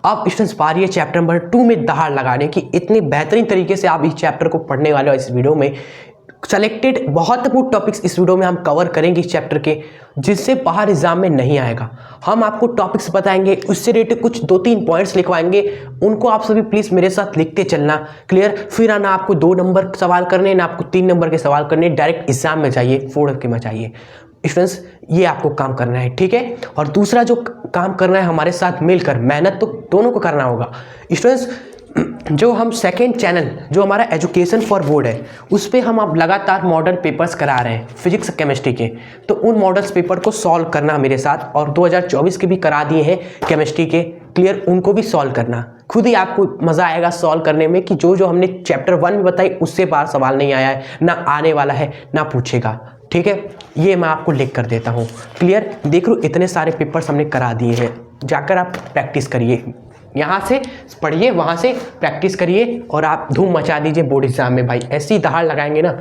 अब स्टूडेंट्स बारी है चैप्टर नंबर 2 में दहाड़ लगाने की। इतनी बेहतरीन तरीके से आप इस चैप्टर को पढ़ने वाले हो। इस वीडियो में सेलेक्टेड बहुत महत्वपूर्ण टॉपिक्स इस वीडियो में हम कवर करेंगे इस चैप्टर के, जिससे बाहर एग्जाम में नहीं आएगा। हम आपको टॉपिक्स बताएंगे, उससे रिलेटेड कुछ 2-3 पॉइंट्स लिखवाएंगे, उनको आप सभी प्लीज़ मेरे साथ लिखते चलना। क्लियर? फिर ना आपको 2 नंबर सवाल करने, ना आपको 3 नंबर के सवाल करने, डायरेक्ट एग्जाम में जाइए, 4 के में जाइए। स्टूडेंट्स ये आपको काम करना है, ठीक है। और दूसरा जो काम करना है हमारे साथ मिलकर, मेहनत तो दोनों को करना होगा। स्टूडेंट्स जो हम सेकेंड चैनल जो हमारा एजुकेशन फॉर बोर्ड है, उस पर हम अब लगातार मॉडल पेपर्स करा रहे हैं फिजिक्स केमिस्ट्री के। तो उन मॉडल्स पेपर को सॉल्व करना मेरे साथ, और 2024 के भी करा दिए हैं केमिस्ट्री के। क्लियर? उनको भी सॉल्व करना। खुद ही आपको मज़ा आएगा सॉल्व करने में कि जो हमने चैप्टर 1 में बताई उससे बाहर सवाल नहीं आया है, ना आने वाला है, ना पूछेगा। ठीक है, ये मैं आपको लिख कर देता हूँ। क्लियर? देख लो इतने सारे पेपर्स हमने करा दिए हैं, जाकर आप प्रैक्टिस करिए। यहाँ से पढ़िए, वहाँ से प्रैक्टिस करिए, और आप धूम मचा दीजिए बोर्ड एग्जाम में। भाई ऐसी दहाड़ लगाएंगे ना,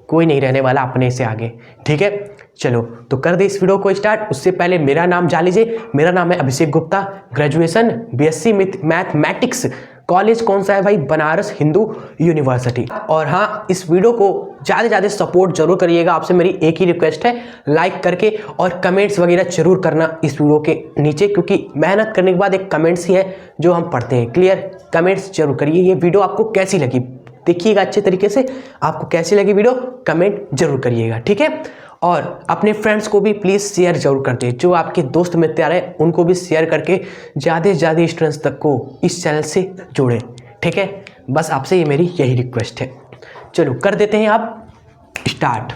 कोई नहीं रहने वाला अपने से आगे। ठीक है, चलो तो कर दे इस वीडियो को स्टार्ट। उससे पहले मेरा नाम जान लीजिए। मेरा नाम है Abhishek Gupta, graduation BSc mathematics. College कौन सा है भाई? बनारस हिंदू यूनिवर्सिटी। और हाँ, इस वीडियो को ज़्यादा से ज़्यादा सपोर्ट जरूर करिएगा। आपसे मेरी एक ही रिक्वेस्ट है, लाइक करके और कमेंट्स वगैरह जरूर करना इस वीडियो के नीचे, क्योंकि मेहनत करने के बाद एक कमेंट्स ही है जो हम पढ़ते हैं। क्लियर? कमेंट्स जरूर करिए। ये वीडियो आपको कैसी लगी देखिएगा अच्छे तरीके से। आपको कैसी लगी वीडियो कमेंट जरूर करिएगा, ठीक है। और अपने फ्रेंड्स को भी प्लीज़ शेयर जरूर कर दें। जो आपके दोस्त मित्र हैं उनको भी शेयर करके ज़्यादा से ज़्यादा स्टूडेंट्स तक को इस चैनल से जोड़ें, ठीक है। बस आपसे ये मेरी यही रिक्वेस्ट है। चलो कर देते हैं आप स्टार्ट।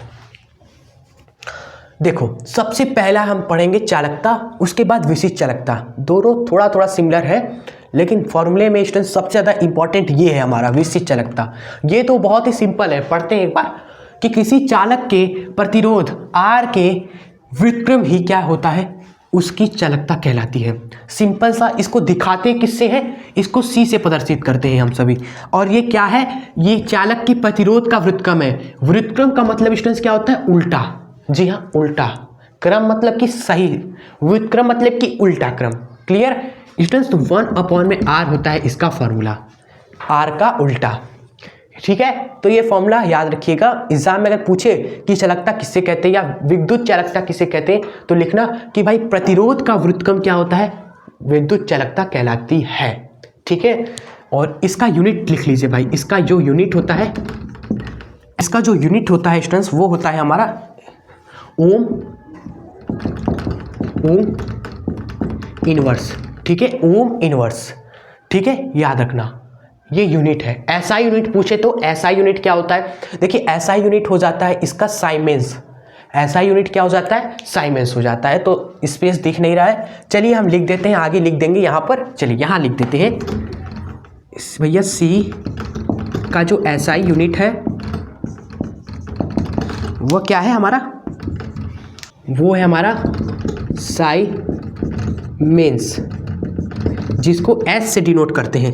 देखो, सबसे पहला हम पढ़ेंगे चालकता, उसके बाद विशिष्ट चालकता। दोनों थोड़ा थोड़ा सिमिलर है, लेकिन फॉर्मूले में स्टूडेंट सबसे ज़्यादा इंपॉर्टेंट ये है हमारा विशिष्ट चालकता। ये तो बहुत ही सिंपल है, पढ़ते हैं एक बार कि किसी चालक के प्रतिरोध R के व्युत्क्रम ही क्या होता है? उसकी चालकता कहलाती है। सिंपल सा। इसको दिखाते किससे हैं? इसको C से प्रदर्शित करते हैं हम सभी। और ये क्या है? ये चालक की प्रतिरोध का व्युत्क्रम है। व्युत्क्रम का मतलब स्टूडेंट्स क्या होता है? उल्टा। जी हाँ, उल्टा। क्रम मतलब कि सही, व्युत्क्रम मतलब कि उल्टा क्रम। Clear students? तो 1/R होता है इसका फॉर्मूला, R का उल्टा। ठीक है, तो ये फॉर्मूला याद रखिएगा। एग्जाम में अगर पूछे कि चालकता किससे कहते हैं या विद्युत चालकता किसे कहते हैं, तो लिखना कि भाई प्रतिरोध का व्युत्क्रम क्या होता है? विद्युत चालकता कहलाती है। ठीक है, और इसका यूनिट लिख लीजिए भाई। इसका जो यूनिट होता है, स्टूडेंट्स, वो होता है हमारा ओम इनवर्स। ठीक है, ओम इनवर्स। ठीक है, याद रखना ये यूनिट है। SI यूनिट पूछे तो SI यूनिट क्या होता है? देखिए SI यूनिट हो जाता है इसका साइमेंस। SI यूनिट क्या हो जाता है? साइमेंस हो जाता है। तो स्पेस दिख नहीं रहा है, चलिए हम लिख देते हैं, आगे लिख देंगे यहाँ पर। चलिए यहाँ लिख देते हैं भैया, C का जो SI यूनिट है वो क्या है हमारा? वो है हमारा साइमेंस, जिसको S से डिनोट करते हैं।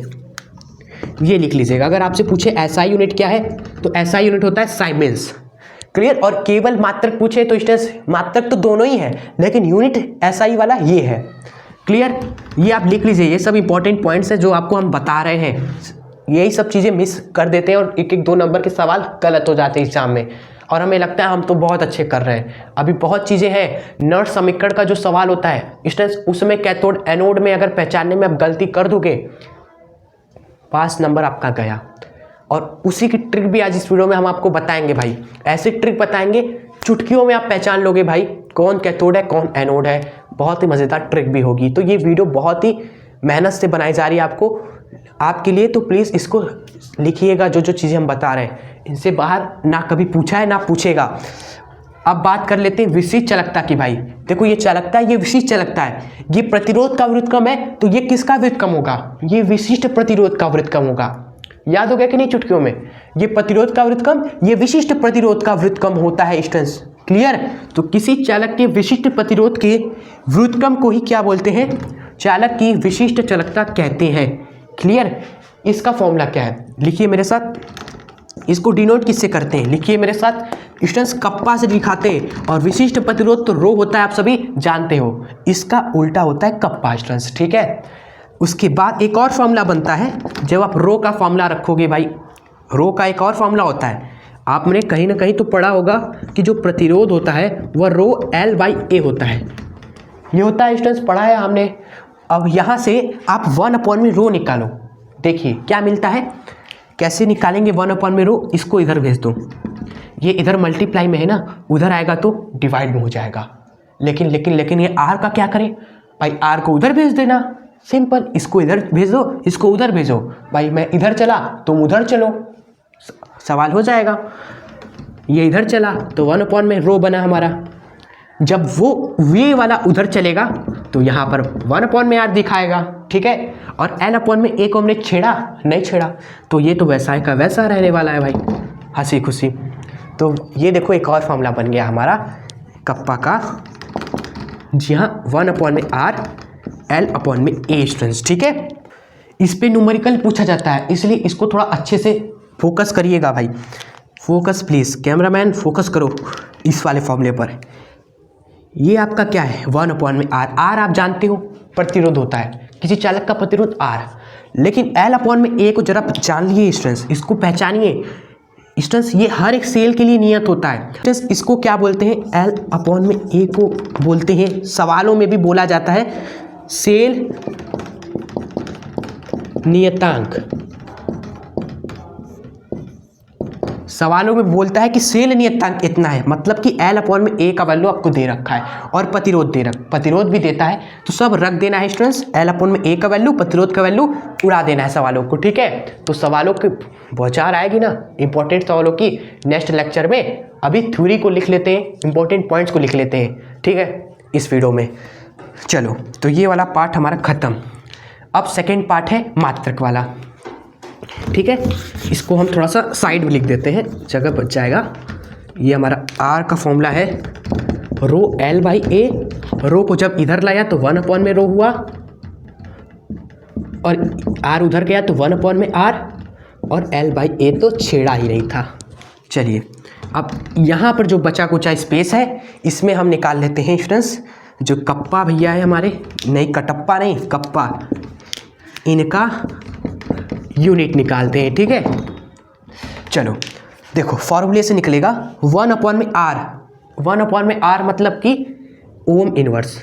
ये लिख लीजिएगा। अगर आपसे पूछे SI यूनिट क्या है, तो SI यूनिट होता है साइमेंस। क्लियर? और केवल मात्रक पूछे तो स्टूडेंट्स, मात्रक तो दोनों ही है, लेकिन यूनिट SI वाला ये है। क्लियर? ये आप लिख लीजिए। ये सब इंपॉर्टेंट पॉइंट्स है जो आपको हम बता रहे हैं। यही सब चीज़ें मिस कर देते हैं और 1-1 2 नंबर के सवाल गलत हो जाते हैं एग्जाम में, और हमें लगता है हम तो बहुत अच्छे कर रहे हैं। अभी बहुत चीज़ें हैं। नर्स समीकरण का जो सवाल होता है स्टूडेंट्स, उसमें कैथोड एनोड में अगर पहचानने में आप गलती कर दोगे, 5 नंबर आपका गया। और उसी की ट्रिक भी आज इस वीडियो में हम आपको बताएंगे भाई। ऐसी ट्रिक बताएंगे, चुटकियों में आप पहचान लोगे भाई कौन कैथोड है कौन एनोड है। बहुत ही मज़ेदार ट्रिक भी होगी। तो ये वीडियो बहुत ही मेहनत से बनाई जा रही है आपके लिए। तो प्लीज़ इसको लिखिएगा, जो चीज़ें हम बता रहे हैं इनसे बाहर ना कभी पूछा है ना पूछेगा। अब बात कर लेते हैं विशिष्ट चालकता की। भाई देखो, ये चालकता है, ये विशिष्ट चालकता है। ये प्रतिरोध का व्युत्क्रम है, तो ये किसका व्युत्क्रम होगा? ये विशिष्ट प्रतिरोध का व्युत्क्रम होगा। याद हो गया कि नहीं चुटकियों में? ये प्रतिरोध का व्युत्क्रम, ये विशिष्ट प्रतिरोध का व्युत्क्रम होता है स्टूडेंट्स। क्लियर? तो किसी चालक के विशिष्ट प्रतिरोध के व्युत्क्रम को ही क्या बोलते हैं? चालक की विशिष्ट चालकता कहते हैं। क्लियर? इसका फॉर्मूला क्या है? लिखिए मेरे साथ। इसको डिनोट किससे करते हैं? लिखिए मेरे साथ। स्टूडेंट्स कप्पा से दिखाते हैं, और विशिष्ट प्रतिरोध तो रो होता है, आप सभी जानते हो। इसका उल्टा होता है कप्पा स्टूडेंट्स। ठीक है, उसके बाद एक और फॉर्मूला बनता है जब आप रो का फॉर्मूला रखोगे भाई। रो का एक और फॉर्मूला होता है, आपने कहीं ना कहीं तो पढ़ा होगा कि जो प्रतिरोध होता है वह रो L/A होता है। ये होता है स्टूडेंट्स, पढ़ा है हमने। अब यहाँ से आप 1 में रो निकालो। देखिए क्या मिलता है, कैसे निकालेंगे 1 में रो। इसको इधर भेज दो, ये इधर मल्टीप्लाई में है ना, उधर आएगा तो डिवाइड में हो जाएगा। लेकिन ये R का क्या करें भाई, R को उधर भेज देना, सिंपल। इसको इधर भेज दो, इसको उधर भेजो भाई। मैं इधर चला तुम उधर चलो, सवाल हो जाएगा। ये इधर चला तो 1 में रो बना हमारा। जब वो ये वाला उधर चलेगा तो यहाँ पर 1 में R दिखाएगा, ठीक है। और L में A को हमने छेड़ा नहीं छेड़ा, तो ये तो वैसा का वैसा रहने वाला है भाई, हंसी खुशी। तो ये देखो एक और फॉर्मूला बन गया हमारा कप्पा का। जी हाँ, 1 में R, L में A स्टूडेंट्स, ठीक है। इस पे न्यूमेरिकल पूछा जाता है, इसलिए इसको थोड़ा अच्छे से फोकस करिएगा भाई। फोकस प्लीज़, कैमरामैन फोकस करो इस वाले फॉर्मूले पर। ये आपका क्या है 1 में R। R आप जानते हो प्रतिरोध होता है, किसी चालक का प्रतिरोध R। लेकिन L में A को जरा जान लिए स्टूडेंट्स, इसको पहचानिए स्टूडेंट्स। ये हर एक सेल के लिए नियत होता है स्टूडेंट्स। इसको क्या बोलते हैं, L में A को बोलते हैं, सवालों में भी बोला जाता है सेल नियतांक। सवालों में बोलता है कि सेल नियतांक इतना है, मतलब कि L में A का वैल्यू आपको दे रखा है और प्रतिरोध भी देता है। तो सब रख देना है स्टूडेंट्स, L में A का वैल्यू, प्रतिरोध का वैल्यू उड़ा देना है सवालों को, ठीक है। तो सवालों की बौछार आएगी ना इंपॉर्टेंट सवालों की नेक्स्ट लेक्चर में। अभी थ्योरी को लिख लेते हैं, इंपॉर्टेंट पॉइंट्स को लिख लेते हैं, ठीक है, इस वीडियो में। चलो तो ये वाला पार्ट हमारा खत्म। अब सेकेंड पार्ट है मात्रक वाला, ठीक है। इसको हम थोड़ा सा साइड में लिख देते हैं, जगह बच जाएगा। ये हमारा R का फॉर्मूला है रो L/A। रो को जब इधर लाया तो 1 में रो हुआ, और R उधर गया तो 1 में R, और L/A तो छेड़ा ही नहीं था। चलिए अब यहाँ पर जो बचा कुचा स्पेस है इसमें हम निकाल लेते हैं स्टूडेंट्स, जो कप्पा भैया है हमारे, नहीं कटप्पा नहीं कप्पा, इनका यूनिट निकालते हैं, ठीक है। चलो देखो फॉर्मूले से निकलेगा 1 में R। 1 में R मतलब कि ओम इनवर्स,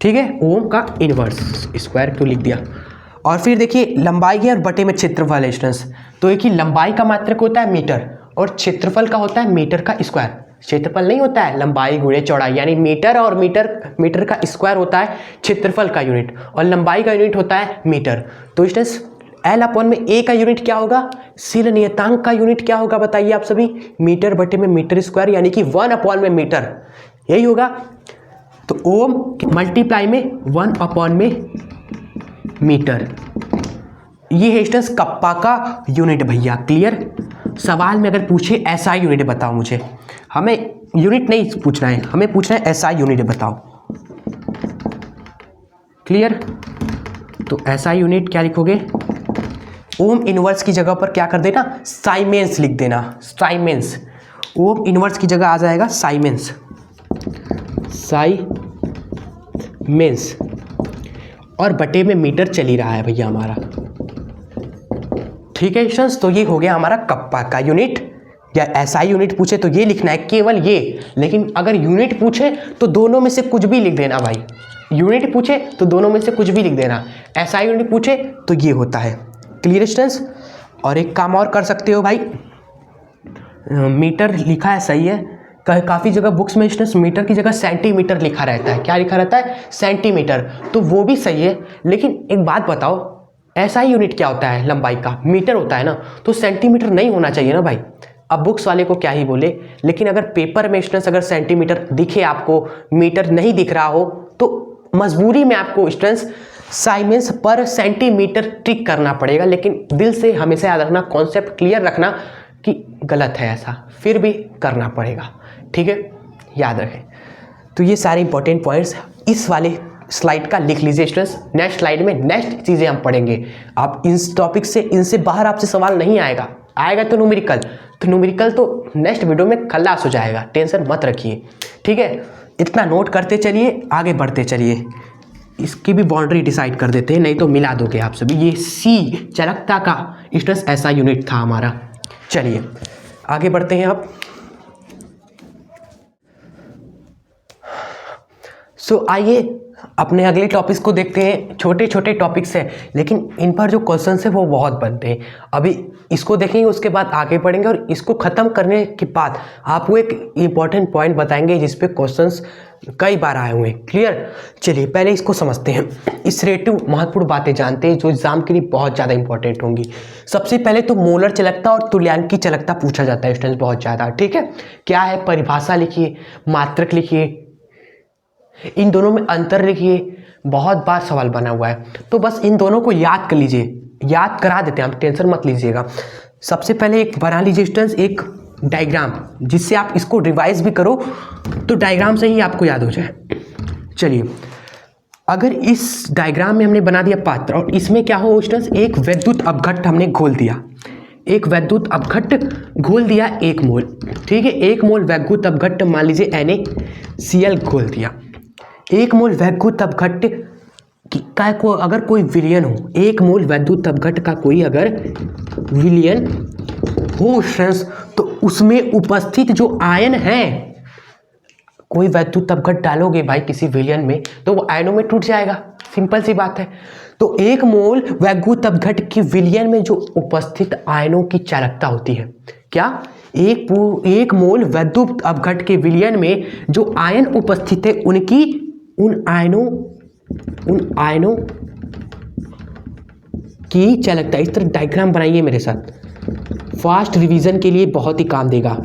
ठीक है, ओम का इनवर्स। स्क्वायर क्यों लिख दिया। और फिर देखिए लंबाई है और बटे में क्षेत्रफल है स्टूडेंट्स। तो एक ही लंबाई का मात्रक होता है मीटर, और क्षेत्रफल का होता है मीटर का स्क्वायर। क्षेत्रफल नहीं होता है लंबाई गुणे चौड़ाई, यानी मीटर, और मीटर का स्क्वायर होता है क्षेत्रफल का यूनिट, और लंबाई का यूनिट होता है मीटर। तो स्टूडेंट्स L में A का यूनिट क्या होगा, सेल नियतांक का यूनिट क्या होगा बताइए आप सभी, मीटर बटे में मीटर स्क्वायर, यानी कि 1 में मीटर, यही होगा। तो ओम मल्टीप्लाई में 1 में मीटर, ये है स्टूडेंट्स कप्पा का यूनिट भैया, क्लियर। सवाल में अगर पूछे SI यूनिट बताओ मुझे, हमें यूनिट नहीं पूछना है, हमें पूछना है SI यूनिट बताओ, क्लियर। तो SI यूनिट क्या लिखोगे, ओम इनवर्स की जगह पर क्या कर देना, साइमेंस लिख देना, साइमेंस। ओम इनवर्स की जगह आ जाएगा साइमेंस, साइमेंस, और बटे में मीटर चल ही रहा है भैया हमारा, ठीक है स्टूडेंट्स। तो ये हो गया हमारा कप्पा का यूनिट, या SI यूनिट पूछे तो ये लिखना है केवल ये, लेकिन अगर यूनिट पूछे तो दोनों में से कुछ भी लिख देना भाई। यूनिट पूछे तो दोनों में से कुछ भी लिख देना, SI यूनिट पूछे तो ये होता है, क्लियर स्टूडेंट्स। और एक काम और कर सकते हो भाई, मीटर लिखा है सही है, काफ़ी जगह बुक्स में स्टूडेंट्स मीटर की जगह सेंटीमीटर लिखा रहता है। क्या लिखा रहता है, सेंटीमीटर, तो वो भी सही है। लेकिन एक बात बताओ, SI यूनिट क्या होता है, लंबाई का मीटर होता है ना, तो सेंटीमीटर नहीं होना चाहिए ना भाई। अब बुक्स वाले को क्या ही बोले, लेकिन अगर पेपर में स्टूडेंट्स अगर सेंटीमीटर दिखे आपको, मीटर नहीं दिख रहा हो, तो मजबूरी में आपको स्टूडेंट्स साइमेंस पर सेंटीमीटर टिक करना पड़ेगा। लेकिन दिल से हमेशा याद रखना, कॉन्सेप्ट क्लियर रखना कि गलत है ऐसा, फिर भी करना पड़ेगा, ठीक है, याद रखें। तो ये सारे इंपॉर्टेंट पॉइंट्स इस वाले स्लाइड का लिख लीजिए स्टूडेंट्स। नेक्स्ट स्लाइड में नेक्स्ट चीज़ें हम पढ़ेंगे। आप इस टॉपिक से, इनसे बाहर आपसे सवाल नहीं आएगा, आएगा तो न्यूमेरिकल, तो न्यूमेरिकल तो नेक्स्ट वीडियो में खल्लास हो जाएगा, टेंशन मत रखिए, ठीक है। इतना नोट करते चलिए, आगे बढ़ते चलिए। इसकी भी बाउंड्री डिसाइड कर देते हैं, नहीं तो मिला दोगे आप सभी। ये सी चालकता का स्ट्रेस ऐसा यूनिट था हमारा। चलिए आगे बढ़ते हैं अब। आइए अपने अगले टॉपिक्स को देखते हैं। छोटे छोटे टॉपिक्स हैं लेकिन इन पर जो क्वेश्चंस है वो बहुत बनते हैं। अभी इसको देखेंगे, उसके बाद आगे बढ़ेंगे और इसको ख़त्म करने के बाद आपको एक इम्पॉर्टेंट पॉइंट बताएंगे जिस पे क्वेश्चंस कई बार आए हुए हैं। क्लियर? चलिए पहले इसको समझते हैं। इस रिलेटिव महत्वपूर्ण बातें जानते हैं जो एग्जाम के लिए बहुत ज़्यादा इंपॉर्टेंट होंगी। सबसे पहले तो मोलर चालकता और तुल्यांकी चालकता पूछा जाता है स्टूडेंट्स बहुत ज़्यादा। ठीक है, क्या है? परिभाषा लिखिए, मात्रक लिखिए, इन दोनों में अंतर लिखिए। बहुत बार सवाल बना हुआ है तो बस इन दोनों को याद कर लीजिए, याद करा देते हैं हम, टेंशन मत लीजिएगा। सबसे पहले एक बना लीजिए स्टूडेंट्स एक डायग्राम, जिससे आप इसको रिवाइज भी करो तो डायग्राम से ही आपको याद हो जाए। चलिए, अगर इस डायग्राम में हमने बना दिया पात्र और इसमें क्या हो स्टूडेंट्स, एक विद्युत अपघट्ट हमने घोल दिया, एक वैद्युत अपघट्ट घोल दिया 1 मोल। ठीक है, 1 मोल वैद्युत अपघट्ट मान लीजिए NaCl घोल दिया। 1 मोल वैद्युत अपघट्ट का को अगर कोई विलयन हो, 1 मोल वैद्युत अपघट्ट का कोई अगर विलयन हो स्टूडेंट्स, तो उसमें उपस्थित जो आयन है, कोई वैद्युत अपघट्ट डालोगे भाई किसी विलयन में तो वो आयनों में टूट जाएगा, सिंपल सी बात है। तो 1 मोल वैद्युत अपघट्ट की विलयन में जो उपस्थित आयनों की चालकता होती है, क्या? एक मोल वैद्युत अपघट्ट के विलयन में जो आयन उपस्थित है उन आयनों की चालकता। इस तरह डायग्राम बनाइए मेरे साथ, फास्ट रिवीजन के लिए बहुत ही काम देगा।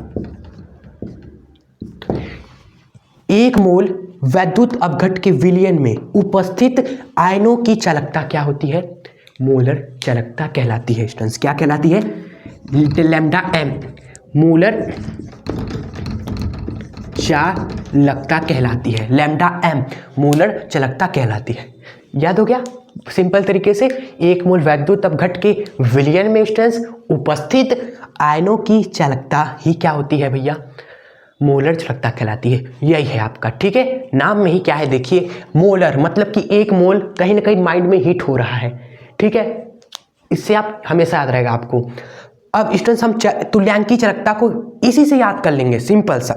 1 मोल वैद्युत अपघट्ट के विलयन में उपस्थित आयनों की चालकता क्या होती है? मोलर चालकता कहलाती है स्टूडेंट्स। क्या कहलाती है? लैम्डा m मोलर चालकता कहलाती है। लैम्डा m मोलर चालकता कहलाती है। याद हो गया? सिंपल तरीके से 1 मोल वैद्युत अपघट्ट के विलयन में स्टूडेंट्स उपस्थित आयनों की चालकता ही क्या होती है भैया? मोलर चालकता कहलाती है। यही है आपका। ठीक है, नाम में ही क्या है देखिए, मोलर मतलब कि 1 मोल कहीं ना कहीं माइंड में हिट हो रहा है। ठीक है, इससे आप हमेशा याद रहेगा आपको। अब स्टूडेंट्स हम तुल्यांकी चालकता को इसी से याद कर लेंगे, सिंपल सा।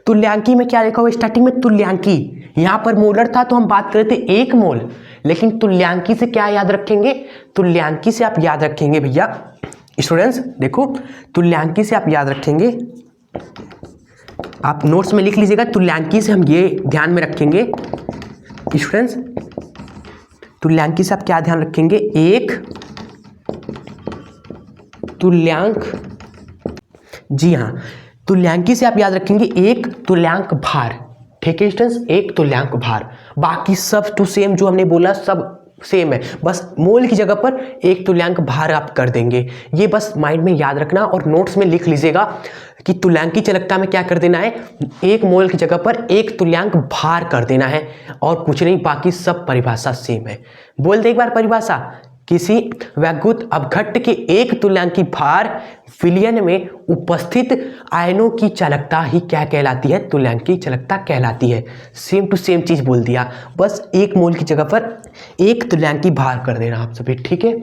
तुल्यांकी में क्या लिखा हुआ स्टार्टिंग में? तुल्यांकी। यहाँ पर मोलर था तो हम बात कर रहे थे 1 मोल, लेकिन तुल्यांकी से क्या याद रखेंगे? तुल्यांकी से आप याद रखेंगे भैया स्टूडेंट्स, देखो तुल्यांकी से आप याद रखेंगे, आप नोट्स में लिख लीजिएगा। तुल्यांकी से हम ये ध्यान में रखेंगे स्टूडेंट्स, तुल्यांकी से आप क्या ध्यान रखेंगे? एक तुल्यांक, जी हाँ, तुल्यांकी से आप याद रखेंगे एक तुल्यांक भार। ठीक है स्टूडेंट्स, एक तुल्यांक भार। बाकी सब टू सेम जो हमने बोला सब सेम है, बस मोल की जगह पर एक तुल्यांक भार आप कर देंगे। ये बस माइंड में याद रखना और नोट्स में लिख लीजिएगा कि तुल्यांकी चालकता में क्या कर देना है? 1 मोल की जगह पर एक तुल्यांक भार कर देना है और कुछ नहीं, बाकी सब परिभाषा सेम है। बोल दे एक बार परिभाषा, किसी वैद्युत अपघट्ट के एक तुल्यांकी भार विलयन में उपस्थित आयनों की चालकता ही क्या कहलाती है? तुल्यांकी चालकता कहलाती है। सेम टू सेम चीज बोल दिया, बस 1 मोल की जगह पर एक तुल्यांकी भार कर देना आप सभी। ठीक है,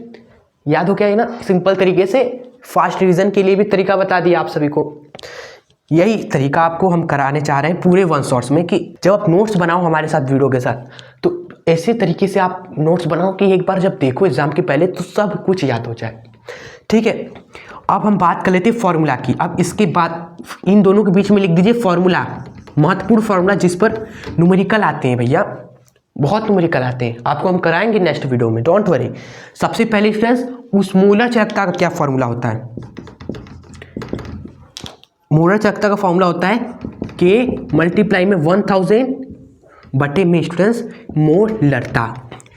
याद हो गया है ना? सिंपल तरीके से फास्ट रिवीजन के लिए भी तरीका बता दिया आप सभी को। यही तरीका आपको हम कराने चाह रहे हैं पूरे 1 शॉट्स में, कि जब आप नोट्स बनाओ हमारे साथ वीडियो के साथ तो ऐसे तरीके से आप नोट्स बनाओ कि एक बार जब देखो एग्जाम के पहले तो सब कुछ याद हो जाए। ठीक है, अब हम बात कर लेते हैं फॉर्मूला की। अब इसके बाद इन दोनों के बीच में लिख दीजिए फॉर्मूला, महत्वपूर्ण फॉर्मूला जिस पर न्यूमेरिकल आते हैं भैया, बहुत न्यूमेरिकल आते हैं, आपको हम कराएंगे नेक्स्ट वीडियो में, डोंट वरी। सबसे पहले स्टूडेंट्स उस मोलर चालकता का क्या फॉर्मूला होता है? मोलर चालकता का फॉर्मूला होता है K मल्टीप्लाई में 1000 बटे में स्टूडेंट्स मोलरता।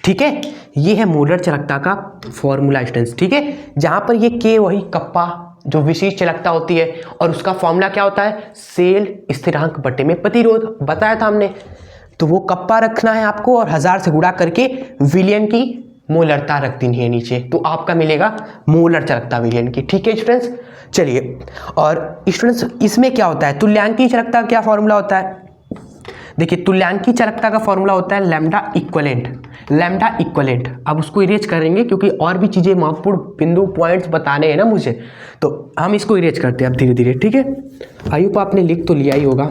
ठीक है, ये है मोलर चालकता का फॉर्मूला स्टूडेंट्स। ठीक है, जहां पर ये K वही कप्पा जो विशिष्ट चालकता होती है और उसका फॉर्मूला क्या होता है? सेल स्थिरांक बटे में प्रतिरोध, बताया था हमने। तो वो कप्पा रखना है आपको और 1000 से गुणा करके विलयन की मोलरता रख देनी है नीचे, तो आपका मिलेगा मोलर चालकता विलयन की। ठीक है स्टूडेंट्स, चलिए। और स्टूडेंट्स इसमें क्या होता है? तुल्यांकी चालकता का क्या फॉर्मूला होता है? देखिए तुल्यांकी चालकता का फॉर्मूला होता है लैम्डा इक्वलेंट। अब उसको इरेज करेंगे क्योंकि और भी चीज़ें महत्वपूर्ण बिंदु पॉइंट्स बताने हैं ना मुझे, तो हम इसको इरेज करते हैं अब धीरे धीरे, ठीक है। आयुप आपने लिख तो लिया ही होगा।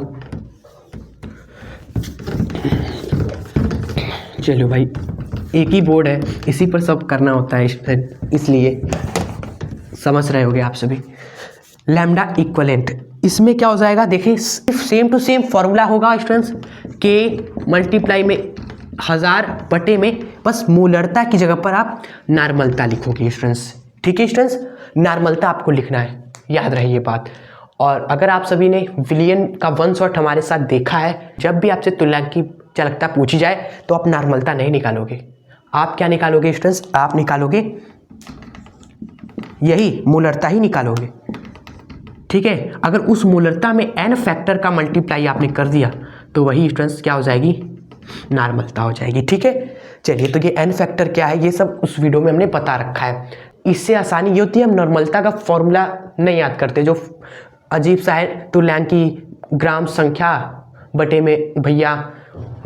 चलो भाई, एक ही बोर्ड है, इसी पर सब करना होता है, इसलिए समझ रहे होगे आप सभी। लैम्डा इक्वलेंट, इसमें क्या हो जाएगा, देखिए सेम टू सेम फॉर्मूला होगा स्टूडेंट्स, के मल्टीप्लाई में 1000 बटे में, बस मोलरता की जगह पर आप नॉर्मलता लिखोगे स्टूडेंट्स, ठीक है स्टूडेंट्स, नॉर्मलता आपको लिखना है, याद रहे ये बात। और अगर आप सभी ने विलियन का वन शॉट हमारे साथ देखा है, जब भी आपसे तुल्यांकी चालकता पूछी जाए तो आप नॉर्मलता नहीं निकालोगे, आप क्या निकालोगे स्टूडेंट्स, आप निकालोगे यही मोलरता ही निकालोगे, ठीक है। अगर उस मोलरता में n फैक्टर का मल्टीप्लाई आपने कर दिया तो वही स्टूडेंट्स क्या हो जाएगी, नॉर्मलता हो जाएगी, ठीक है। चलिए, तो ये n फैक्टर क्या है ये सब उस वीडियो में हमने बता रखा है। इससे आसानी ये होती है, हम नॉर्मलता का फॉर्मूला नहीं याद करते, जो अजीब सा है, तुल्यांकी ग्राम संख्या बटे में भैया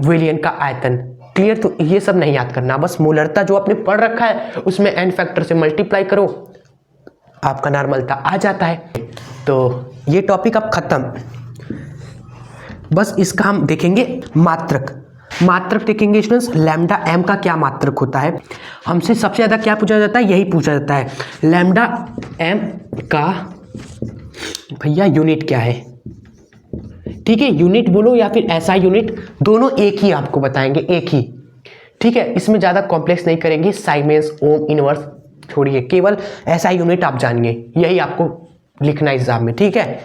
विलियन का आयतन, क्लियर। तो ये सब नहीं याद करना, बस मोलरता जो आपने पढ़ रखा है उसमें n फैक्टर से मल्टीप्लाई करो, आपका नॉर्मलता आ जाता है। तो ये टॉपिक अब खत्म, बस इसका हम देखेंगे मात्रक देखेंगे स्टूडेंट्स, लैम्डा m का क्या मात्रक होता है। हमसे सबसे ज़्यादा क्या पूछा जाता है, यही पूछा जाता है, लैम्डा m का भैया यूनिट क्या है, ठीक है। यूनिट बोलो या फिर ऐसा यूनिट, दोनों एक ही आपको बताएंगे, एक ही, ठीक है। इसमें ज़्यादा कॉम्प्लेक्स नहीं करेंगे, साइमेंस, ओम, इनवर्स छोड़िए, केवल ऐसा यूनिट आप जानिए, यही आपको लिखना एग्जाम में, ठीक है।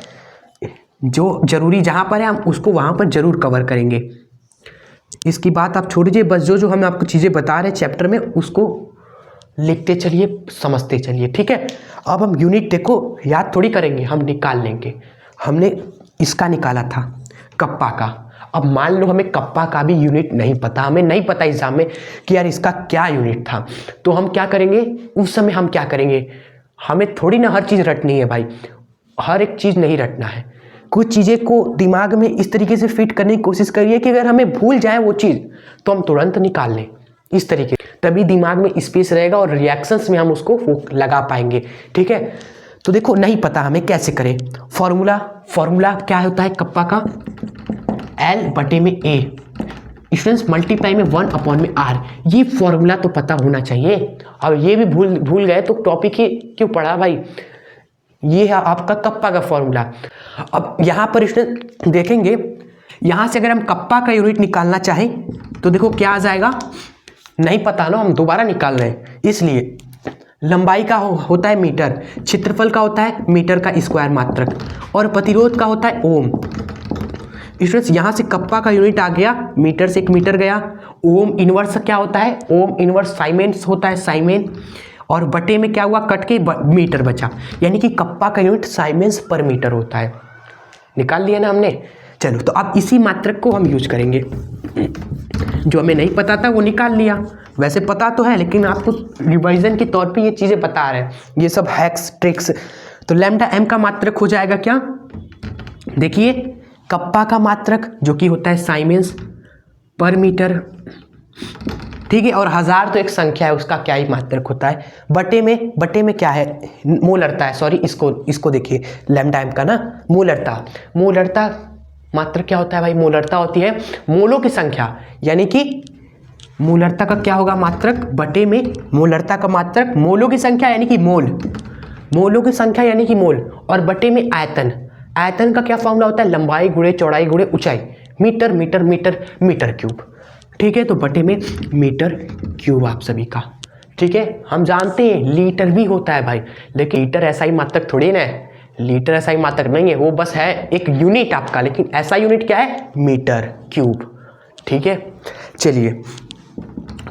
जो जरूरी जहाँ पर है हम उसको वहाँ पर जरूर कवर करेंगे, इसकी बात आप छोड़ दीजिए, बस जो हम आपको चीज़ें बता रहे हैं चैप्टर में उसको लिखते चलिए, समझते चलिए, ठीक है। अब हम यूनिट देखो याद थोड़ी करेंगे, हम निकाल लेंगे। हमने इसका निकाला था कप्पा का, अब मान लो हमें कप्पा का भी यूनिट नहीं पता, हमें नहीं पता एग्जाम में कि यार इसका क्या यूनिट था, तो हम क्या करेंगे उस समय, हम क्या करेंगे, हमें थोड़ी ना हर चीज़ रटनी है भाई, हर एक चीज़ नहीं रटना है, कुछ चीज़ें को दिमाग में इस तरीके से फिट करने की कोशिश करिए कि अगर हमें भूल जाए वो चीज़ तो हम तुरंत निकाल लें, इस तरीके, तभी दिमाग में स्पेस रहेगा और रिएक्शंस में हम उसको लगा पाएंगे, ठीक है। तो देखो नहीं पता हमें कैसे करें, फॉर्मूला क्या होता है कप्पा का, L बटे में A स्टूडेंट्स मल्टीप्लाई में 1 अपॉन में R, ये फॉर्मूला तो पता होना चाहिए। अब ये भी भूल गए तो टॉपिक ही क्यों पढ़ा भाई, ये है आपका कप्पा का फॉर्मूला। अब यहाँ पर स्टूडेंट देखेंगे, यहाँ से अगर हम कप्पा का यूनिट निकालना चाहें तो देखो क्या आ जाएगा, नहीं पता ना, हम दोबारा निकाल रहे हैं, इसलिए लंबाई का होता है मीटर, क्षेत्रफल का होता है मीटर का स्क्वायर मात्रक, और प्रतिरोध का होता है ओम। स्टूडेंट्स यहाँ से कप्पा का यूनिट आ गया, मीटर से 1 मीटर गया, ओम इनवर्स क्या होता है, ओम इनवर्स साइमेंस होता है, साइमेन, और बटे में क्या हुआ, कट के मीटर बचा, यानी कि कप्पा का यूनिट साइमेंस पर मीटर होता है, निकाल लिया ना हमने। चलो, तो अब इसी मात्रक को हम यूज करेंगे, जो हमें नहीं पता था वो निकाल लिया, वैसे पता तो है लेकिन आपको रिवाइजन के तौर पे ये चीज़ें बता रहे हैं, ये सब हैक्स ट्रिक्स। तो लैम्डा m का मात्रक हो जाएगा क्या, देखिए कप्पा का मात्रक जो कि होता है साइमेंस पर मीटर, ठीक है, और 1000 तो एक संख्या है, उसका क्या ही मात्रक होता है, बटे में क्या है, मोलरता है, सॉरी इसको देखिए, लैम्डा m का ना मोलरता मात्रक क्या होता है भाई, मोलरता होती है मोलों की संख्या, यानी कि मोलरता का क्या होगा मात्रक, बटे में मोलरता का मात्रक, मोलों की संख्या यानी कि मोलों की संख्या यानी कि मोल, और बटे में आयतन का क्या फॉर्मूला होता है, लंबाई गुणे चौड़ाई गुणे ऊंचाई, मीटर क्यूब, ठीक है। तो बटे में मीटर क्यूब आप सभी का, ठीक है। हम जानते हैं लीटर भी होता है भाई, लेकिन लीटर ऐसा ही मात्रक थोड़ी ना है, लीटर ऐसा ही मात्रक नहीं है, वो बस है एक यूनिट आपका, लेकिन ऐसा यूनिट क्या है, मीटर क्यूब, ठीक है। चलिए,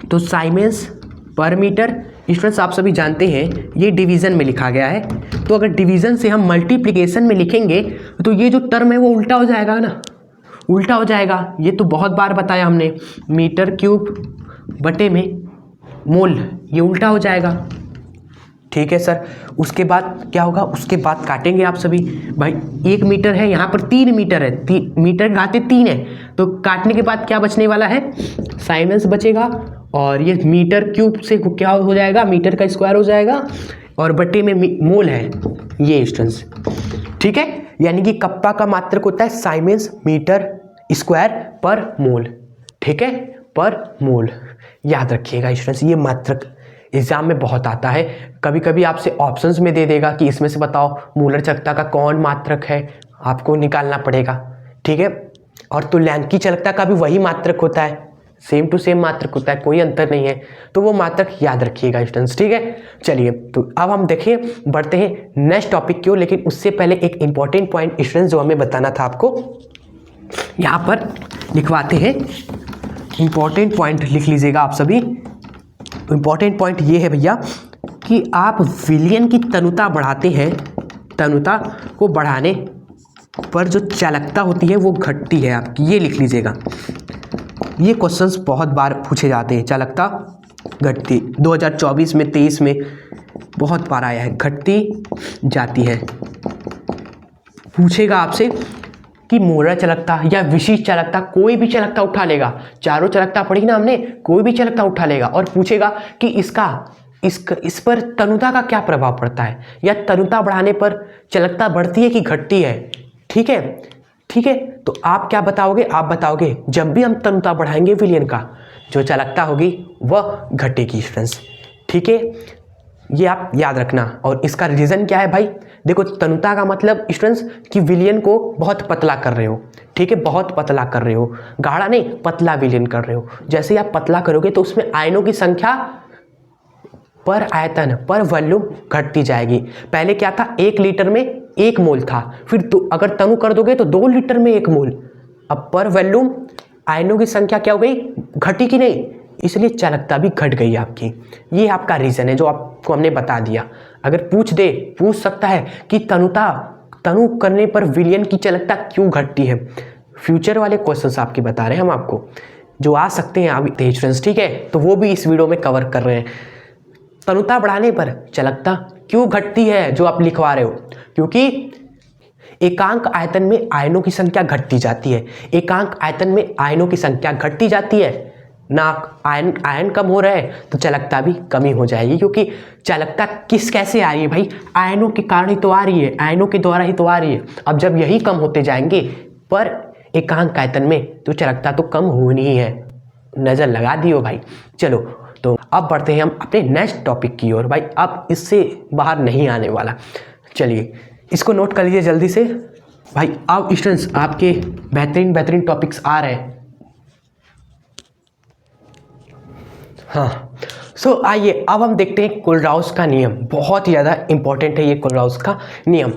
तो साइमेंस पर मीटर स्टूडेंट्स आप सभी जानते हैं ये डिवीज़न में लिखा गया है, तो अगर डिवीज़न से हम मल्टीप्लिकेशन में लिखेंगे तो ये जो टर्म है वो उल्टा हो जाएगा ना, उल्टा हो जाएगा, ये तो बहुत बार बताया हमने, मीटर क्यूब बटे में मोल, ये उल्टा हो जाएगा, ठीक है सर। उसके बाद क्या होगा, उसके बाद काटेंगे आप सभी। भाई 1 मीटर है, यहाँ पर 3 मीटर है, 3 मीटर घाते 3 है, तो काटने के बाद क्या बचने वाला है, साइमेंस बचेगा। और ये मीटर क्यूब से क्या हो जाएगा, मीटर का स्क्वायर हो जाएगा, और बटे में मोल है ये स्टूडेंट्स, ठीक है। यानी कि कप्पा का मात्रक होता है साइमेंस मीटर स्क्वायर पर मोल, ठीक है, पर मोल। याद रखिएगा स्टूडेंट्स, ये मात्रक एग्जाम में बहुत आता है। कभी कभी आपसे ऑप्शंस में दे देगा कि इसमें से बताओ मूलर चालकता का कौन मात्रक है, आपको निकालना पड़ेगा, ठीक है। और तुल्यांकी चालकता का भी वही मात्रक होता है, सेम टू सेम मात्रक होता है, कोई अंतर नहीं है, तो वो मात्रक याद रखिएगा स्टूडेंट्स, ठीक है। चलिए तो अब हम देखें, बढ़ते हैं नेक्स्ट टॉपिक की ओर, लेकिन उससे पहले एक इंपॉर्टेंट पॉइंट स्टूडेंट्स जो हमें बताना था आपको, यहाँ पर लिखवाते हैं। इंपॉर्टेंट पॉइंट लिख लीजिएगा आप सभी। इंपॉर्टेंट पॉइंट ये है भैया कि आप विलयन की तनुता बढ़ाते हैं, तनुता को बढ़ाने पर जो चालकता होती है वो घटती है आपकी, ये लिख लीजिएगा। ये क्वेश्चंस बहुत बार पूछे जाते हैं, चालकता घटती 2024 में 23 में बहुत बार आया है, घटती जाती है। पूछेगा आपसे कि मोलर चालकता या विशिष्ट चालकता, कोई भी चालकता उठा लेगा, चारों चालकता पढ़ी ना हमने, कोई भी चालकता उठा लेगा और पूछेगा कि इस पर तनुता का क्या प्रभाव पड़ता है, या तनुता बढ़ाने पर चालकता बढ़ती है कि घटती है, ठीक है, ठीक है। तो आप क्या बताओगे, आप बताओगे जब भी हम तनुता बढ़ाएंगे विलयन का, जो चालकता होगी वह घटेगी स्टूडेंट्स, ठीक है, ये आप याद रखना। और इसका रीज़न क्या है भाई, देखो तनुता का मतलब स्टूडेंट्स कि विलयन को बहुत पतला कर रहे हो, ठीक है, बहुत पतला कर रहे हो, गाढ़ा नहीं पतला विलयन कर रहे हो। जैसे आप पतला करोगे तो उसमें आयनों की संख्या पर आयतन पर वॉल्यूम घटती जाएगी। पहले क्या था, 1 लीटर में 1 मोल था, फिर तो अगर तनु कर दोगे तो 2 लीटर में 1 मोल। अब पर वॉल्यूम आयनों की संख्या क्या हो गई, घटी कि नहीं, इसलिए चालकता भी घट गई आपकी। ये आपका रीज़न है जो आपको हमने बता दिया। अगर पूछ सकता है कि तनु करने पर विलयन की चालकता क्यों घटती है, फ्यूचर वाले क्वेश्चंस आपके बता रहे हैं हम आपको, जो आ सकते हैं अभी तेज फ्रेंड्स, ठीक है, तो वो भी इस वीडियो में कवर कर रहे हैं। तनुता बढ़ाने पर चालकता क्यों घटती है जो आप लिखवा रहे हो, क्योंकि एकांक आयतन में आयनों की संख्या घटती जाती है, एकांक आयतन में आयनों की संख्या घटती जाती है ना, आयन कम हो रहा है तो चालकता भी कमी हो जाएगी, क्योंकि चालकता कैसे आ रही है भाई, आयनों के कारण ही तो आ रही है, आयनों के द्वारा ही तो आ रही है। अब जब यही कम होते जाएंगे पर एकांक आयतन में, तो चालकता तो कम होनी ही है, नज़र लगा दियो भाई। चलो तो अब बढ़ते हैं हम अपने नेक्स्ट टॉपिक की ओर। भाई अब इससे बाहर नहीं आने वाला, चलिए इसको नोट कर लीजिए जल्दी से भाई। अब स्टूडेंट्स आपके बेहतरीन टॉपिक्स आ रहे हैं, हाँ। सो आइए अब हम देखते हैं कोलराउस का नियम, बहुत ही ज़्यादा इंपॉर्टेंट है ये कोलराउस का नियम।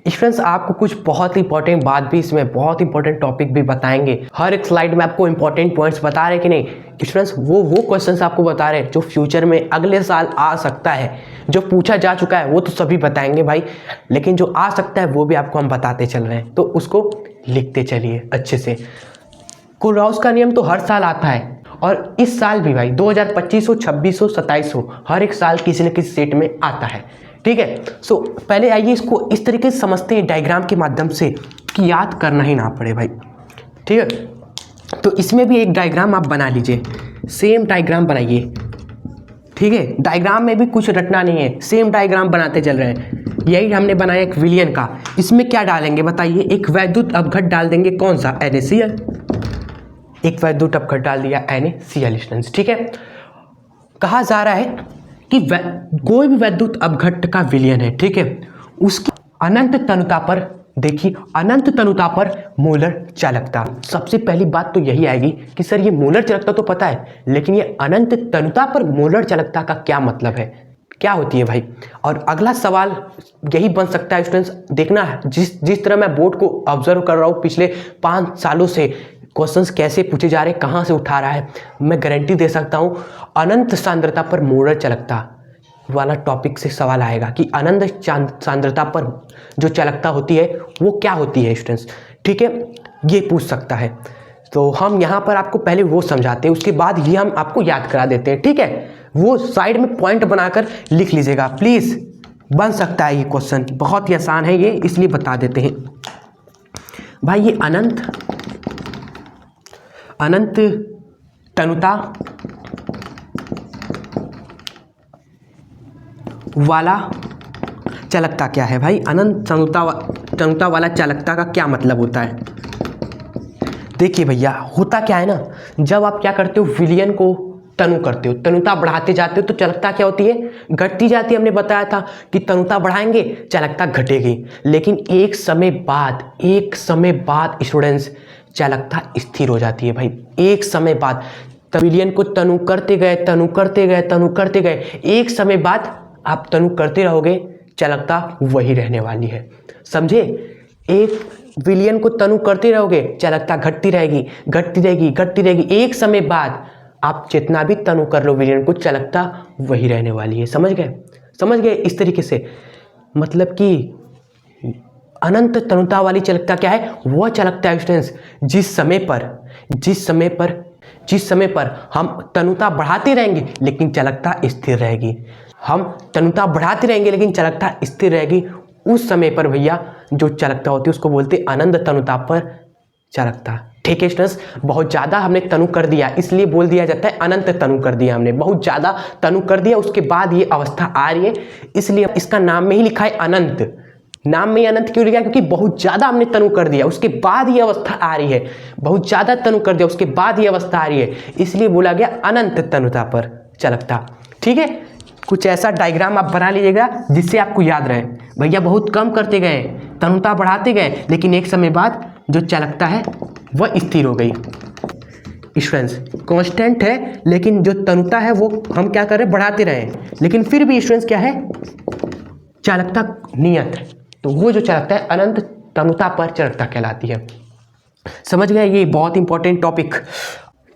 स्टूडेंट्स आपको कुछ बहुत इंपॉर्टेंट बात भी इसमें, बहुत इंपॉर्टेंट टॉपिक भी बताएंगे। हर एक स्लाइड में आपको इंपॉर्टेंट पॉइंट्स बता रहे कि नहीं स्टूडेंट्स, वो क्वेश्चंस आपको बता रहे जो फ्यूचर में अगले साल आ सकता है, जो पूछा जा चुका है वो तो सभी बताएंगे भाई, लेकिन जो आ सकता है वो भी आपको हम बताते चल रहे हैं, तो उसको लिखते चलिए अच्छे से। कोलराउस का नियम तो हर साल आता है, और इस साल भी भाई 2025 हो, 26 हो, 27 हो, हर एक साल किसी न किसी सेट में आता है, ठीक है। सो पहले आइए इसको इस तरीके से समझते हैं डायग्राम के माध्यम से कि याद करना ही ना पड़े भाई, ठीक है। तो इसमें भी एक डायग्राम आप बना लीजिए, सेम डायग्राम बनाइए, ठीक है। डायग्राम में भी कुछ रटना नहीं है, सेम डायग्राम बनाते चल रहे हैं। यही हमने बनाया एक विलयन का, इसमें क्या डालेंगे बताइए, एक वैद्युत अपघट डाल देंगे, कौन सा, NaCl, एक वैद्युत अपघट डाल दिया NaCl स्टूडेंट्स, ठीक है। कहा जा रहा है कि कोई भी वैद्युत अपघट का विलयन है, ठीक है, उसकी अनंत तनुता पर, देखिए अनंत तनुता पर मोलर चालकता। सबसे पहली बात तो यही आएगी कि सर ये मोलर चालकता तो पता है, लेकिन ये अनंत तनुता पर मोलर चालकता का क्या मतलब है, क्या होती है भाई। और अगला सवाल यही बन सकता है स्टूडेंट्स, देखना है जिस तरह मैं बोर्ड को ऑब्जर्व कर रहा हूँ पिछले 5 सालों से, क्वेश्चंस कैसे पूछे जा रहे हैं, कहाँ से उठा रहा है, मैं गारंटी दे सकता हूँ अनंत सांद्रता पर मोलर चालकता वाला टॉपिक से सवाल आएगा कि अनंत सांद्रता पर जो चालकता होती है वो क्या होती है स्टूडेंट्स, ठीक है, ये पूछ सकता है। तो हम यहाँ पर आपको पहले वो समझाते हैं, उसके बाद ये हम आपको याद करा देते हैं, ठीक है। वो साइड में पॉइंट बनाकर लिख लीजिएगा प्लीज़, बन सकता है ये क्वेश्चन, बहुत ही आसान है ये, इसलिए बता देते हैं भाई। ये अनंत तनुता वाला चालकता क्या है भाई? अनंत तनुता वाला चालकता का क्या मतलब होता है? देखिए भैया, होता क्या है ना, जब आप क्या करते हो, विलयन को तनु करते हो, तनुता बढ़ाते जाते हो तो चालकता क्या होती है? घटती जाती है। हमने बताया था कि तनुता बढ़ाएंगे चालकता घटेगी, लेकिन एक समय बाद स्टूडेंट्स चालकता स्थिर हो जाती है भाई। एक समय बाद विलयन को तनु करते गए, एक समय बाद आप तनु करते रहोगे, चालकता वही रहने वाली है, समझे? एक विलयन को तनु करते रहोगे, चालकता घटती रहेगी। एक समय बाद आप जितना भी तनु कर लो विलयन को, चालकता वही रहने वाली है। समझ गए? इस तरीके से मतलब कि अनंत तनुता वाली चालकता क्या है? वह चालकता है स्टूडेंट्स जिस समय पर हम तनुता बढ़ाते रहेंगे लेकिन चालकता स्थिर रहेगी। हम तनुता बढ़ाते रहेंगे लेकिन चालकता स्थिर रहेगी, उस समय पर भैया जो चालकता होती है उसको बोलते हैं अनंत तनुता पर चालकता। ठीक है स्टूडेंट्स, बहुत ज़्यादा हमने तनु कर दिया इसलिए बोल दिया जाता है अनंत तनु कर दिया, हमने बहुत ज़्यादा तनु कर दिया, उसके बाद ये अवस्था आ रही है, इसलिए इसका नाम में ही लिखा है अनंत। नाम में अनंत क्यों लिखा? क्योंकि बहुत ज़्यादा हमने तनु कर दिया उसके बाद ये अवस्था आ रही है, बहुत ज़्यादा तनु कर दिया उसके बाद ये अवस्था आ रही है, इसलिए बोला गया अनंत तनुता पर चालकता। ठीक है, कुछ ऐसा डायग्राम आप बना लीजिएगा जिससे आपको याद रहे। भैया बहुत कम करते गए, तनुता बढ़ाते गए, लेकिन एक समय बाद जो चालकता है वह स्थिर हो गई। स्टूडेंट्स कांस्टेंट है, लेकिन जो तनुता है वो हम क्या कर रहे हैं, बढ़ाते रहे, लेकिन फिर भी स्टूडेंट्स क्या है, चालकता नियत है, तो वो जो चालकता है अनंत तनुता पर चालकता कहलाती है। समझ गए? ये बहुत इंपॉर्टेंट टॉपिक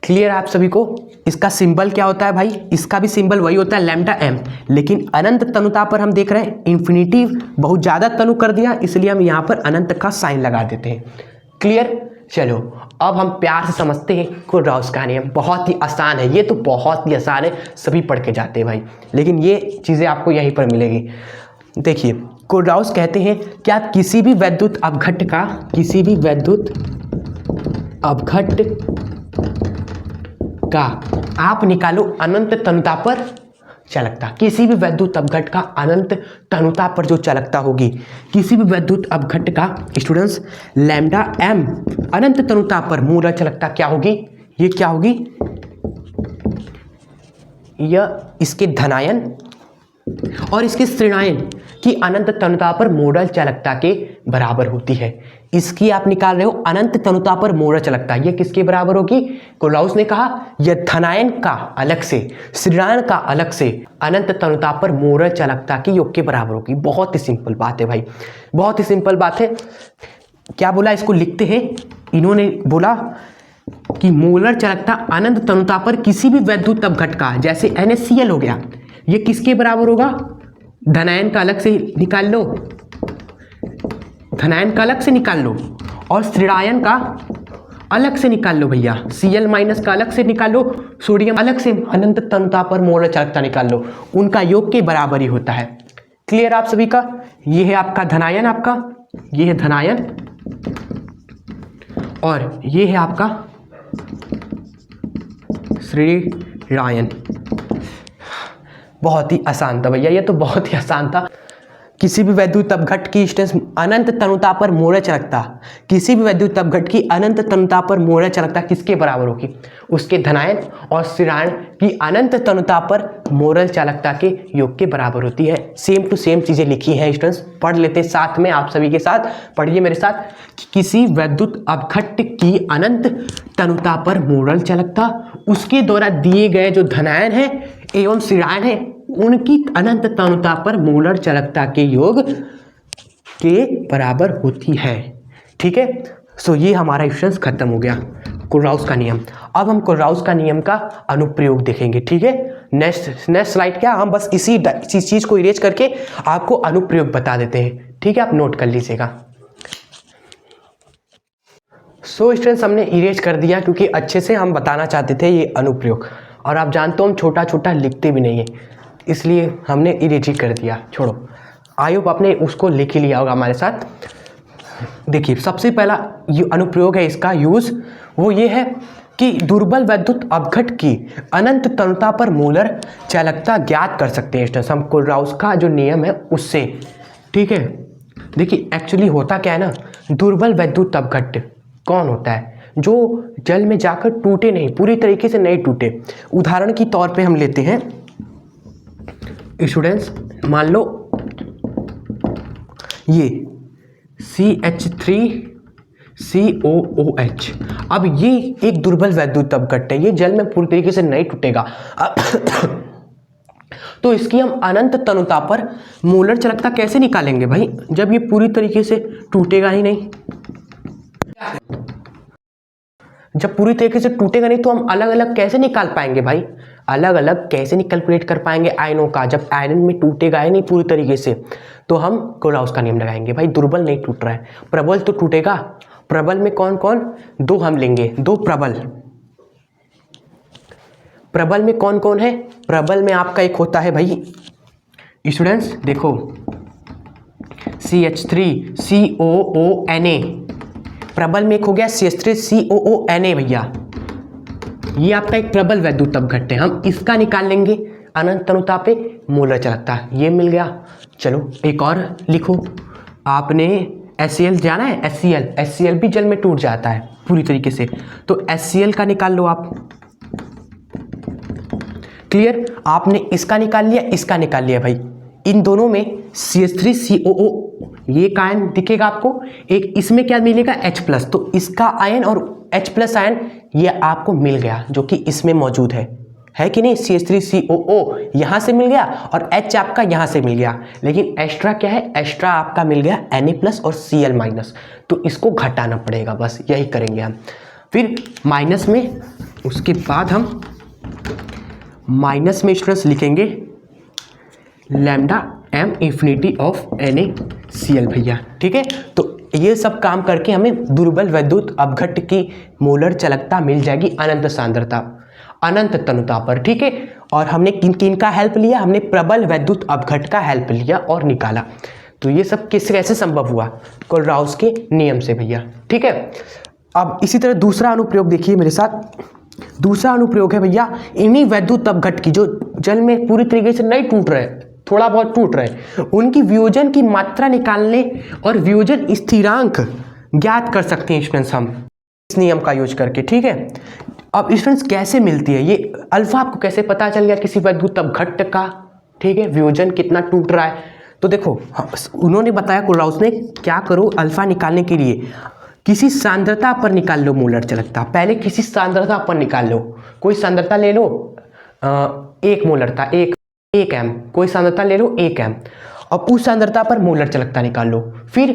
क्लियर है आप सभी को? इसका सिंबल क्या होता है भाई? इसका भी सिंबल वही होता है लैम्डा एम, लेकिन अनंत तनुता पर हम देख रहे हैं इन्फिनिटी, बहुत ज़्यादा तनु कर दिया इसलिए हम यहाँ पर अनंत का साइन लगा देते हैं। क्लियर? चलो अब हम प्यार से समझते हैं कुर्राउस का नियम। बहुत ही आसान है ये, तो बहुत ही आसान है, सभी पढ़ के जाते हैं भाई, लेकिन ये चीज़ें आपको यहीं पर मिलेगी। देखिए कुर्राउस कहते हैं कि आप किसी भी वैद्युत अपघट्ट का आप निकालो अनंत तनुता पर चालकता। किसी भी वैद्युत अपघट्ट का अनंत तनुता पर जो चालकता होगी, किसी भी वैद्युत अपघट्ट का स्टूडेंट्स लैम्डा एम अनंत तनुता पर मूल चालकता क्या होगी? ये क्या होगी? यह इसके धनायन और इसके ऋणायन की अनंत तनुता पर मोडल चालकता के बराबर होती है। इसकी आप निकाल रहे हो अनंत तनुता पर मोडल चालकता, ये किसके बराबर होगी? कुर्राउस ने कहा यह धनायन का अलग से, ऋणायन का अलग से अनंत तनुता पर मोडल चालकता के योग के बराबर होगी। बहुत ही सिंपल बात है भाई, बहुत ही सिंपल बात है। क्या बोला, इसको लिखते हैं, इन्होंने बोला कि मोलर चालकता अनंत तनुता पर किसी भी वैद्युत अपघट्ट का, जैसे NaCl हो गया, ये किसके बराबर होगा? धनायन का अलग से निकाल लो, धनायन का अलग से निकाल लो, और ऋणायन का अलग से निकाल लो भैया, Cl माइनस का अलग से निकाल लो, सोडियम अलग से, अनंत तनुता पर मोलर चालकता निकाल लो, उनका योग के बराबर ही होता है। क्लियर आप सभी का? ये है आपका धनायन, आपका ये है धनायन, और ये है आपका ऋणायन। बहुत ही आसान था भैया, ये तो बहुत ही आसान था। किसी भी वैद्युत अपघट्ट की स्टेंस अनंत तनुता पर मोलर चालकता, किसी भी वैद्युत अपघट्ट की अनंत तनुता पर मोलर चालकता किसके बराबर होगी? उसके धनायन और ऋणायन की अनंत तनुता पर मोलर चालकता के योग के बराबर होती है। सेम टू सेम चीज़ें लिखी हैं स्टूडेंट्स, पढ़ लेते साथ में, आप सभी के साथ पढ़िए मेरे साथ। किसी वैद्युत अपघट्ट की अनंत तनुता पर मोलर चालकता, उसके द्वारा दिए गए जो धनायन है एवं ऋणायन है, उनकी अनंत तनुता पर मोलर चालकता के योग के बराबर होती है। ठीक है, सो ये हमारा स्टूडेंट्स खत्म हो गया कुर्राउस का नियम। अब हम कुर्राउस का नियम का अनुप्रयोग देखेंगे। ठीक है, नेक्स्ट स्लाइड क्या, हम बस इसी चीज़ को इरेज करके आपको अनुप्रयोग बता देते हैं। ठीक है, आप नोट कर लीजिएगा। सो स्टूडेंट्स हमने इरेज कर दिया क्योंकि अच्छे से हम बताना चाहते थे ये अनुप्रयोग। और आप जानते हो हम छोटा छोटा लिखते भी नहीं है, इसलिए हमने इरेज कर दिया। छोड़ो, आई होप आपने उसको लिख ही लिया होगा हमारे साथ। देखिए सबसे पहला अनुप्रयोग है इसका यूज़, वो ये है कि दुर्बल वैद्युत अपघट की अनंत तनुता पर मूलर चालकता ज्ञात कर सकते हैं स्टूडेंट्स हम कोलराउस का जो नियम है उससे। ठीक है, देखिए एक्चुअली होता क्या है ना, दुर्बल वैद्युत अपघट कौन होता है? जो जल में जाकर टूटे नहीं, पूरी तरीके से नहीं टूटे। उदाहरण के तौर पे हम लेते हैं स्टूडेंट्स, मान लो ये CH3COOH। अब ये एक दुर्बल वैद्युत अपघट है, ये जल में पूरी तरीके से नहीं टूटेगा। तो इसकी हम अनंत तनुता पर मोलर चालकता कैसे निकालेंगे भाई, जब ये पूरी तरीके से टूटेगा ही नहीं। जब पूरी तरीके से टूटेगा नहीं तो हम अलग अलग कैसे निकाल पाएंगे भाई, अलग अलग कैसे कैलकुलेट कर पाएंगे आयनों का, जब आयरन में टूटेगा ही नहीं पूरी तरीके से। तो हम कोलराउस का नियम लगाएंगे भाई, दुर्बल नहीं टूट रहा है, प्रबल तो टूटेगा। प्रबल में कौन कौन, दो हम लेंगे, दो प्रबल। प्रबल में कौन कौन है? प्रबल में आपका एक होता है भाई स्टूडेंट्स, देखो CH3COONA, प्रबल में एक हो गया CH3COONA भैया, ये आपका एक प्रबल वैद्युत अपघट है। हम इसका निकाल लेंगे अनंत तनुता पे मोलर चालकता, ये मिल गया। चलो एक और लिखो, आपने HCl जाना है, HCl भी जल में टूट जाता है पूरी तरीके से, तो HCl का निकाल लो आप। क्लियर, आपने इसका निकाल लिया, इसका निकाल लिया भाई। इन दोनों में CH3COO ये का आयन दिखेगा आपको, एक इसमें क्या मिलेगा H+, तो इसका आयन और H+ आयन ये आपको मिल गया जो कि इसमें मौजूद है कि नहीं। CH3COO यहाँ से मिल गया और H आपका यहाँ से मिल गया, लेकिन एक्स्ट्रा क्या है, एक्स्ट्रा आपका मिल गया Na+ और Cl-, तो इसको घटाना पड़ेगा, बस यही करेंगे हम। फिर माइनस में, उसके बाद हम माइनस में स्टूडेंट्स लिखेंगे λm इंफिनिटी ऑफ NaCl भैया। ठीक है, तो ये सब काम करके हमें दुर्बल वैद्युत अपघट की मोलर चालकता मिल जाएगी अनंत सांद्रता, अनंत तनुता पर। ठीक है, और हमने किन किन का हेल्प लिया, हमने प्रबल वैद्युत अपघट का हेल्प लिया और निकाला। तो ये सब कैसे संभव हुआ, कोलराउस के नियम से भैया। ठीक है, अब इसी तरह दूसरा अनुप्रयोग देखिए मेरे साथ। दूसरा अनुप्रयोग है भैया इन्हीं वैद्युत अपघट की जो जल में पूरी तरीके से नहीं टूट रहे, थोड़ा बहुत टूट रहे, उनकी वियोजन की मात्रा निकालने और वियोजन स्थिरांक ज्ञात कर सकते हैं स्टूडेंट्स हम इस नियम का यूज करके। ठीक है, अब स्टूडेंट्स कैसे मिलती है ये अल्फा, आपको कैसे पता चल गया किसी वैद्युत अपघट का? ठीक है, वियोजन कितना टूट रहा है, तो देखो उन्होंने बताया कोलराउस ने, क्या करो अल्फा निकालने के लिए किसी सांद्रता पर निकाल लो मोलर चालकता। पहले किसी सांद्रता पर निकाल लो, कोई सांद्रता ले लो 1 मोलरता, 1 एम, कोई सांद्रता ले लो 1 एम, और उस सांद्रता पर मोलर चालकता निकाल लो। फिर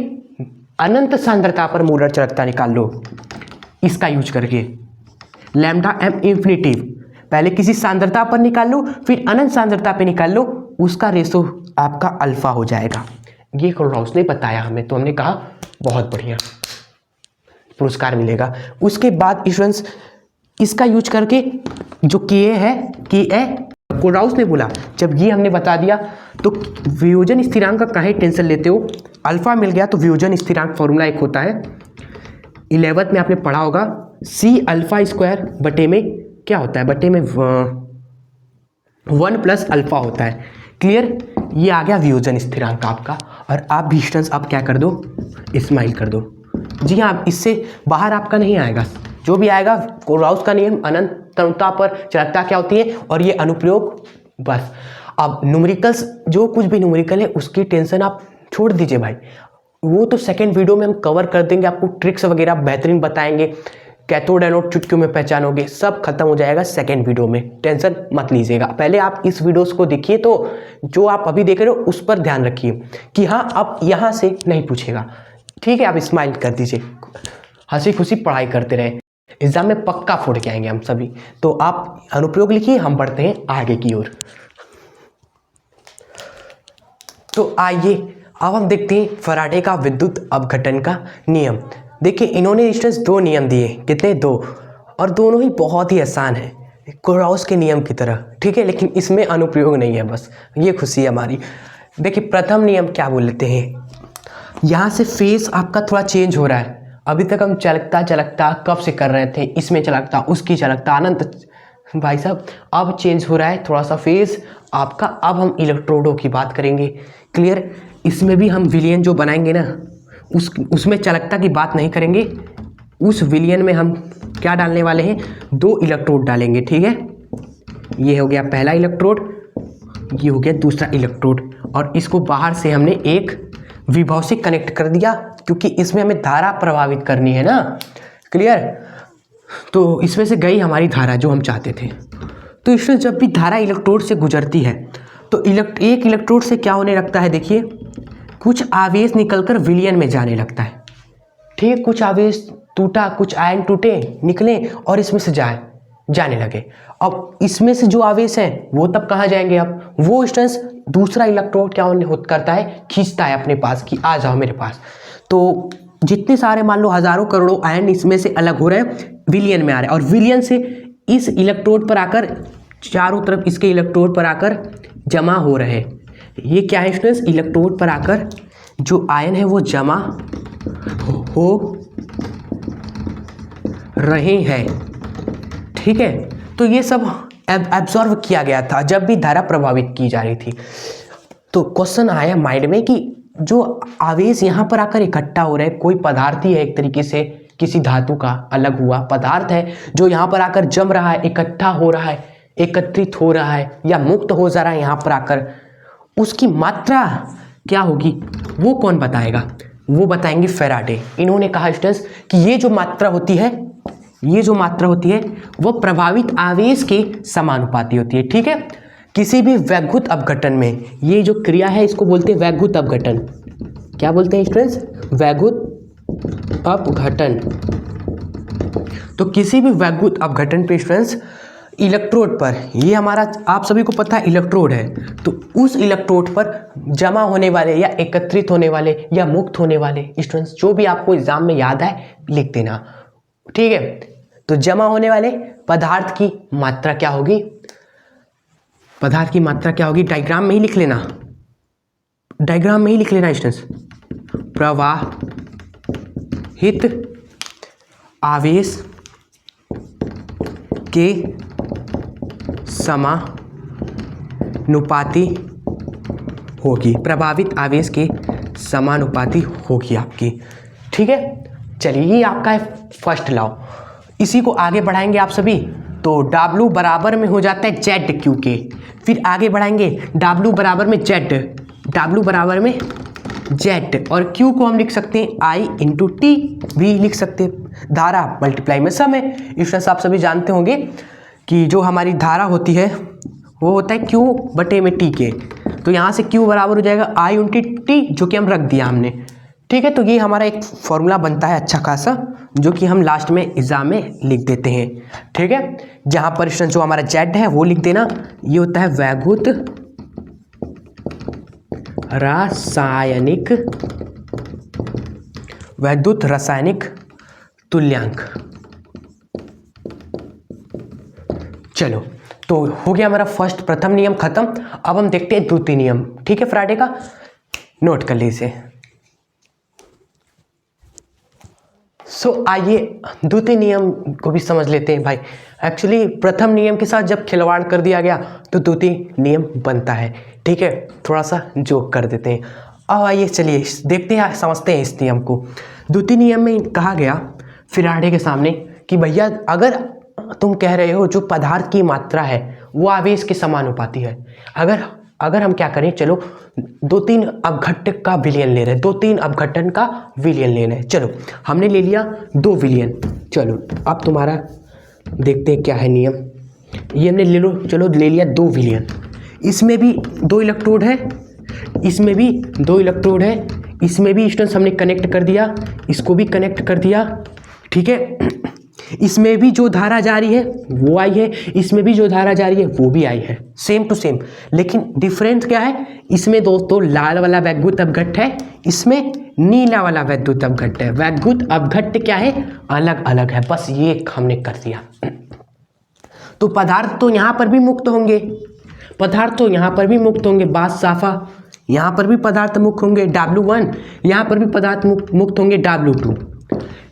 अनंत सांद्रता पर मोलर चालकता निकाल लो इसका यूज करके, λm इंफिनिटी। पहले किसी सांद्रता पर निकाल लो, फिर अनंत सांद्रता पे निकाल लो, उसका रेशो आपका अल्फा हो जाएगा। ये कोलराउस ने बताया हमें, तो हमने कहा बहुत बढ़िया, पुरस्कार मिलेगा। उसके बाद स्टूडेंट्स इसका यूज करके जो Ka है, Ka कोलराउस ने बोला जब ये हमने बता दिया तो वियोजन स्थिरांक का काहे टेंशन लेते हो, अल्फा मिल गया तो वियोजन स्थिरांक फॉर्मूला एक होता है 11th में आपने पढ़ा होगा, C⁴ बटे में क्या होता है, बटे में 1 + अल्फा होता है। क्लियर, ये आ गया वियोजन स्थिरांक आपका। और आप भी स्टूडेंट्स आप क्या कर दो, स्माइल कर दो। जी हाँ, इससे बाहर आपका नहीं आएगा, जो भी आएगा कोलराउस का नियम, अनंत तनुता पर चालकता क्या होती है और ये अनुप्रयोग, बस। अब न्यूमेरिकल्स, जो कुछ भी न्यूमेरिकल है उसकी टेंशन आप छोड़ दीजिए भाई, वो तो सेकेंड वीडियो में हम कवर कर देंगे, आपको ट्रिक्स वगैरह बेहतरीन बताएंगे, कैथोड एनोड चुटकियों में पहचानोगे, सब खत्म हो जाएगा सेकेंड वीडियो में, टेंशन मत लीजिएगा। पहले आप इस वीडियोस को देखिए, तो जो आप अभी देख रहे हो उस पर ध्यान रखिए कि हाँ अब यहाँ से नहीं पूछेगा। ठीक है, आप स्माइल कर दीजिए, हंसी खुशी पढ़ाई करते रहे, एग्जाम में पक्का फोड़ के आएंगे हम सभी। तो आप अनुप्रयोग लिखिए, हम बढ़ते हैं आगे की ओर। तो आइए अब हम देखते हैं फैराडे का विद्युत अपघटन का नियम। देखिए इन्होंने स्टूडेंट्स 2 नियम दिए, कितने, 2, और दोनों ही बहुत ही आसान है। कोरॉस के नियम की तरह, ठीक है, लेकिन इसमें अनुप्रयोग नहीं है, बस ये खुशी है हमारी। देखिए प्रथम नियम क्या बोल लेते हैं, यहाँ से फेस आपका थोड़ा चेंज हो रहा है। अभी तक हम चलकता चलकता कब से कर रहे थे, इसमें चलकता उसकी चलकता अनंत, भाई साहब अब चेंज हो रहा है थोड़ा सा फेस आपका। अब हम इलेक्ट्रोडों की बात करेंगे, क्लियर। इसमें भी हम विलियन जो बनाएंगे ना, उसमें चलकता की बात नहीं करेंगे। उस विलियन में हम क्या डालने वाले हैं, 2 इलेक्ट्रोड डालेंगे, ठीक है। ये हो गया पहला इलेक्ट्रोड, ये हो गया दूसरा इलेक्ट्रोड, और इसको बाहर से हमने एक विभव से कनेक्ट कर दिया, क्योंकि इसमें हमें धारा प्रभावित करनी है ना, क्लियर। तो इसमें से गई हमारी धारा जो हम चाहते थे। तो इसमें जब भी धारा इलेक्ट्रोड से गुजरती है तो एक इलेक्ट्रोड से क्या होने लगता है, देखिए कुछ आवेश निकलकर विलियन में जाने लगता है, ठीक है। कुछ आवेश टूटा, कुछ आयन टूटे निकले और इसमें से जाने लगे। अब इसमें से जो आवेश है वो तब कहाँ जाएंगे, अब वो इंस्टेंस दूसरा इलेक्ट्रोड क्या करता है, खींचता है अपने पास कि आ जाओ मेरे पास। तो जितने सारे मान लो हजारों करोड़ों आयन इसमें से अलग हो रहे हैं, विलियन में आ रहे हैं, और विलियन से इस इलेक्ट्रोड पर आकर चारों तरफ इसके इलेक्ट्रोड पर आकर जमा हो रहे हैं। ये क्या है स्टूडेंट्स, इलेक्ट्रोड पर आकर जो आयन है वो जमा हो रहे हैं, ठीक है। तो ये सब एब्जॉर्व किया गया था जब भी धारा प्रभावित की जा रही थी। तो क्वेश्चन आया माइंड में कि जो आवेश यहाँ पर आकर इकट्ठा हो रहे हैं, कोई पदार्थ ही है एक तरीके से, किसी धातु का अलग हुआ पदार्थ है जो यहाँ पर आकर जम रहा है, इकट्ठा हो रहा है, एकत्रित हो रहा है या मुक्त हो जा रहा है यहाँ पर आकर, उसकी मात्रा क्या होगी वो कौन बताएगा, वो बताएंगे फैराडे। इन्होंने कहा स्टूडेंट्स कि ये जो मात्रा होती है वो प्रभावित आवेश के समानुपाती होती है, ठीक है। किसी भी वैद्युत अपघटन में ये जो क्रिया है इसको बोलते हैं वैद्युत अपघटन। क्या बोलते हैं स्टूडेंट्स, वैद्युत अपघटन। तो किसी भी वैद्युत अपघटन पे स्टूडेंट्स इलेक्ट्रोड पर, ये हमारा आप सभी को पता है इलेक्ट्रोड है, तो उस इलेक्ट्रोड पर जमा होने वाले या एकत्रित होने वाले या मुक्त होने वाले स्टूडेंट्स, जो भी आपको एग्जाम में याद है लिख देना, ठीक है। तो जमा होने वाले पदार्थ की मात्रा क्या होगी, डायग्राम में ही लिख लेना, स्टूडेंट्स। प्रवाहित आवेश के समानुपाती होगी, प्रभावित आवेश के समानुपाती होगी आपकी, ठीक है। चलिए ये आपका है फर्स्ट लॉ, इसी को आगे बढ़ाएंगे आप सभी। तो W बराबर में हो जाता है ZQ के, फिर आगे बढ़ाएंगे W बराबर में Z और Q को हम लिख सकते हैं I × T भी लिख सकते हैं, धारा मल्टीप्लाई में समय। इसमें आप सभी जानते होंगे कि जो हमारी धारा होती है वो होता है Q बटे में T के, तो यहाँ से Q बराबर हो जाएगा I × T जो कि हम रख दिया हमने, ठीक है। तो ये हमारा एक फॉर्मूला बनता है अच्छा खासा, जो कि हम लास्ट में एग्जाम में लिख देते हैं, ठीक है। जहाँ पर जो हमारा Z है वो लिख देना, ये होता है वैद्युत रासायनिक तुल्यांक। चलो तो हो गया हमारा प्रथम नियम खत्म। अब हम देखते हैं द्वितीय नियम, ठीक है, फ्राइडे का नोट कर लीजिए। आइए द्वितीय नियम को भी समझ लेते हैं भाई। एक्चुअली प्रथम नियम के साथ जब खिलवाड़ कर दिया गया तो द्वितीय नियम बनता है, ठीक है। थोड़ा सा जोक कर देते हैं। अब आइए चलिए देखते हैं, समझते हैं इस नियम को। द्वितीय नियम में कहा गया फैराडे के सामने कि भैया अगर तुम कह रहे हो जो पदार्थ की मात्रा है वो आवेश के समानुपाती है, अगर हम क्या करें, चलो 2-3 अपघट्ट का विलयन ले रहे हैं, 2-3 अपघटन का विलयन ले रहे हैं। चलो हमने ले लिया 2 विलयन। चलो अब तुम्हारा देखते हैं क्या है नियम। ये हमने चलो ले लिया 2 विलयन, इसमें भी 2 इलेक्ट्रोड है, इसमें भी 2 इलेक्ट्रोड है, इसमें भी स्टूडेंट्स हमने कनेक्ट कर दिया, इसको भी कनेक्ट कर दिया, ठीक है। इसमें भी जो धारा जा रही है वो आई है, इसमें भी जो धारा जा रही है वो भी आई है, सेम टू सेम। लेकिन डिफरेंस क्या है, इसमें दोस्तों लाल वाला वैद्युत अपघट्ट है, इसमें नीला वाला वैद्युत अपघट्ट है। वैद्युत अपघट्ट क्या है, अलग अलग है, बस ये हमने कर दिया। तो पदार्थ तो यहाँ पर भी मुक्त होंगे, पदार्थ तो यहाँ पर भी मुक्त होंगे, बात साफा। यहाँ पर भी पदार्थ मुक्त होंगे W1, यहाँ पर भी पदार्थ मुक्त होंगे W2।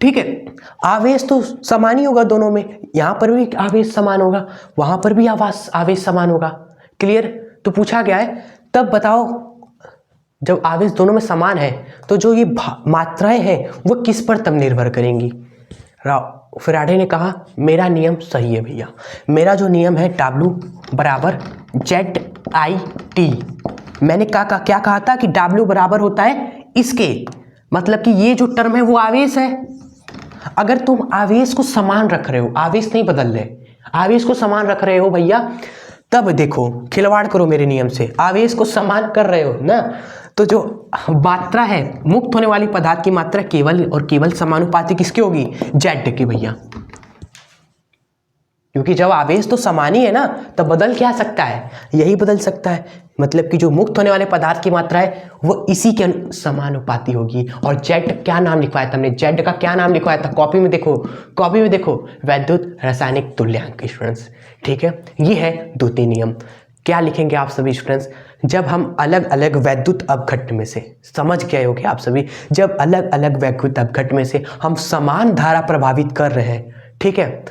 ठीक है, आवेश तो समान ही होगा दोनों में, यहाँ पर भी आवेश समान होगा, वहाँ पर भी आवेश समान होगा। क्लियर? तो पूछा गया है तब बताओ जब आवेश दोनों में समान है तो जो ये मात्राएं हैं वो किस पर तब निर्भर करेंगी। फैराडे ने कहा मेरा नियम सही है भैया, मेरा जो नियम है W बराबर ZIT। मैंने क्या कहा था कि W बराबर होता है इसके, मतलब कि ये जो टर्म है वो आवेश है। अगर तुम आवेश को समान रख रहे हो, आवेश नहीं बदल रहे, आवेश को समान रख रहे हो भैया, तब देखो खिलवाड़ करो मेरे नियम से, आवेश को समान कर रहे हो ना, तो जो मात्रा है मुक्त होने वाली पदार्थ की मात्रा केवल और केवल समानुपाती किसकी होगी, Z की भैया। क्योंकि जब आवेश तो समान ही है ना, तब बदल क्या सकता है, यही बदल सकता है, मतलब कि जो मुक्त होने वाले पदार्थ की मात्रा है वो इसी के समानुपाती होगी। और Z क्या नाम लिखवाया था हमने, Z का क्या नाम लिखवाया था, कॉपी में देखो, कॉपी में देखो, वैद्युत रासायनिक तुल्यांक स्टूडेंट्स। ठीक है, ये है द्वितीय नियम। क्या लिखेंगे आप सभी स्टूडेंट्स, जब हम अलग अलग वैद्युत अपघट्ट में से, समझ गए होगे आप सभी, जब अलग अलग वैद्युत अपघट्ट में से हम समान धारा प्रभावित कर रहे हैं, ठीक है,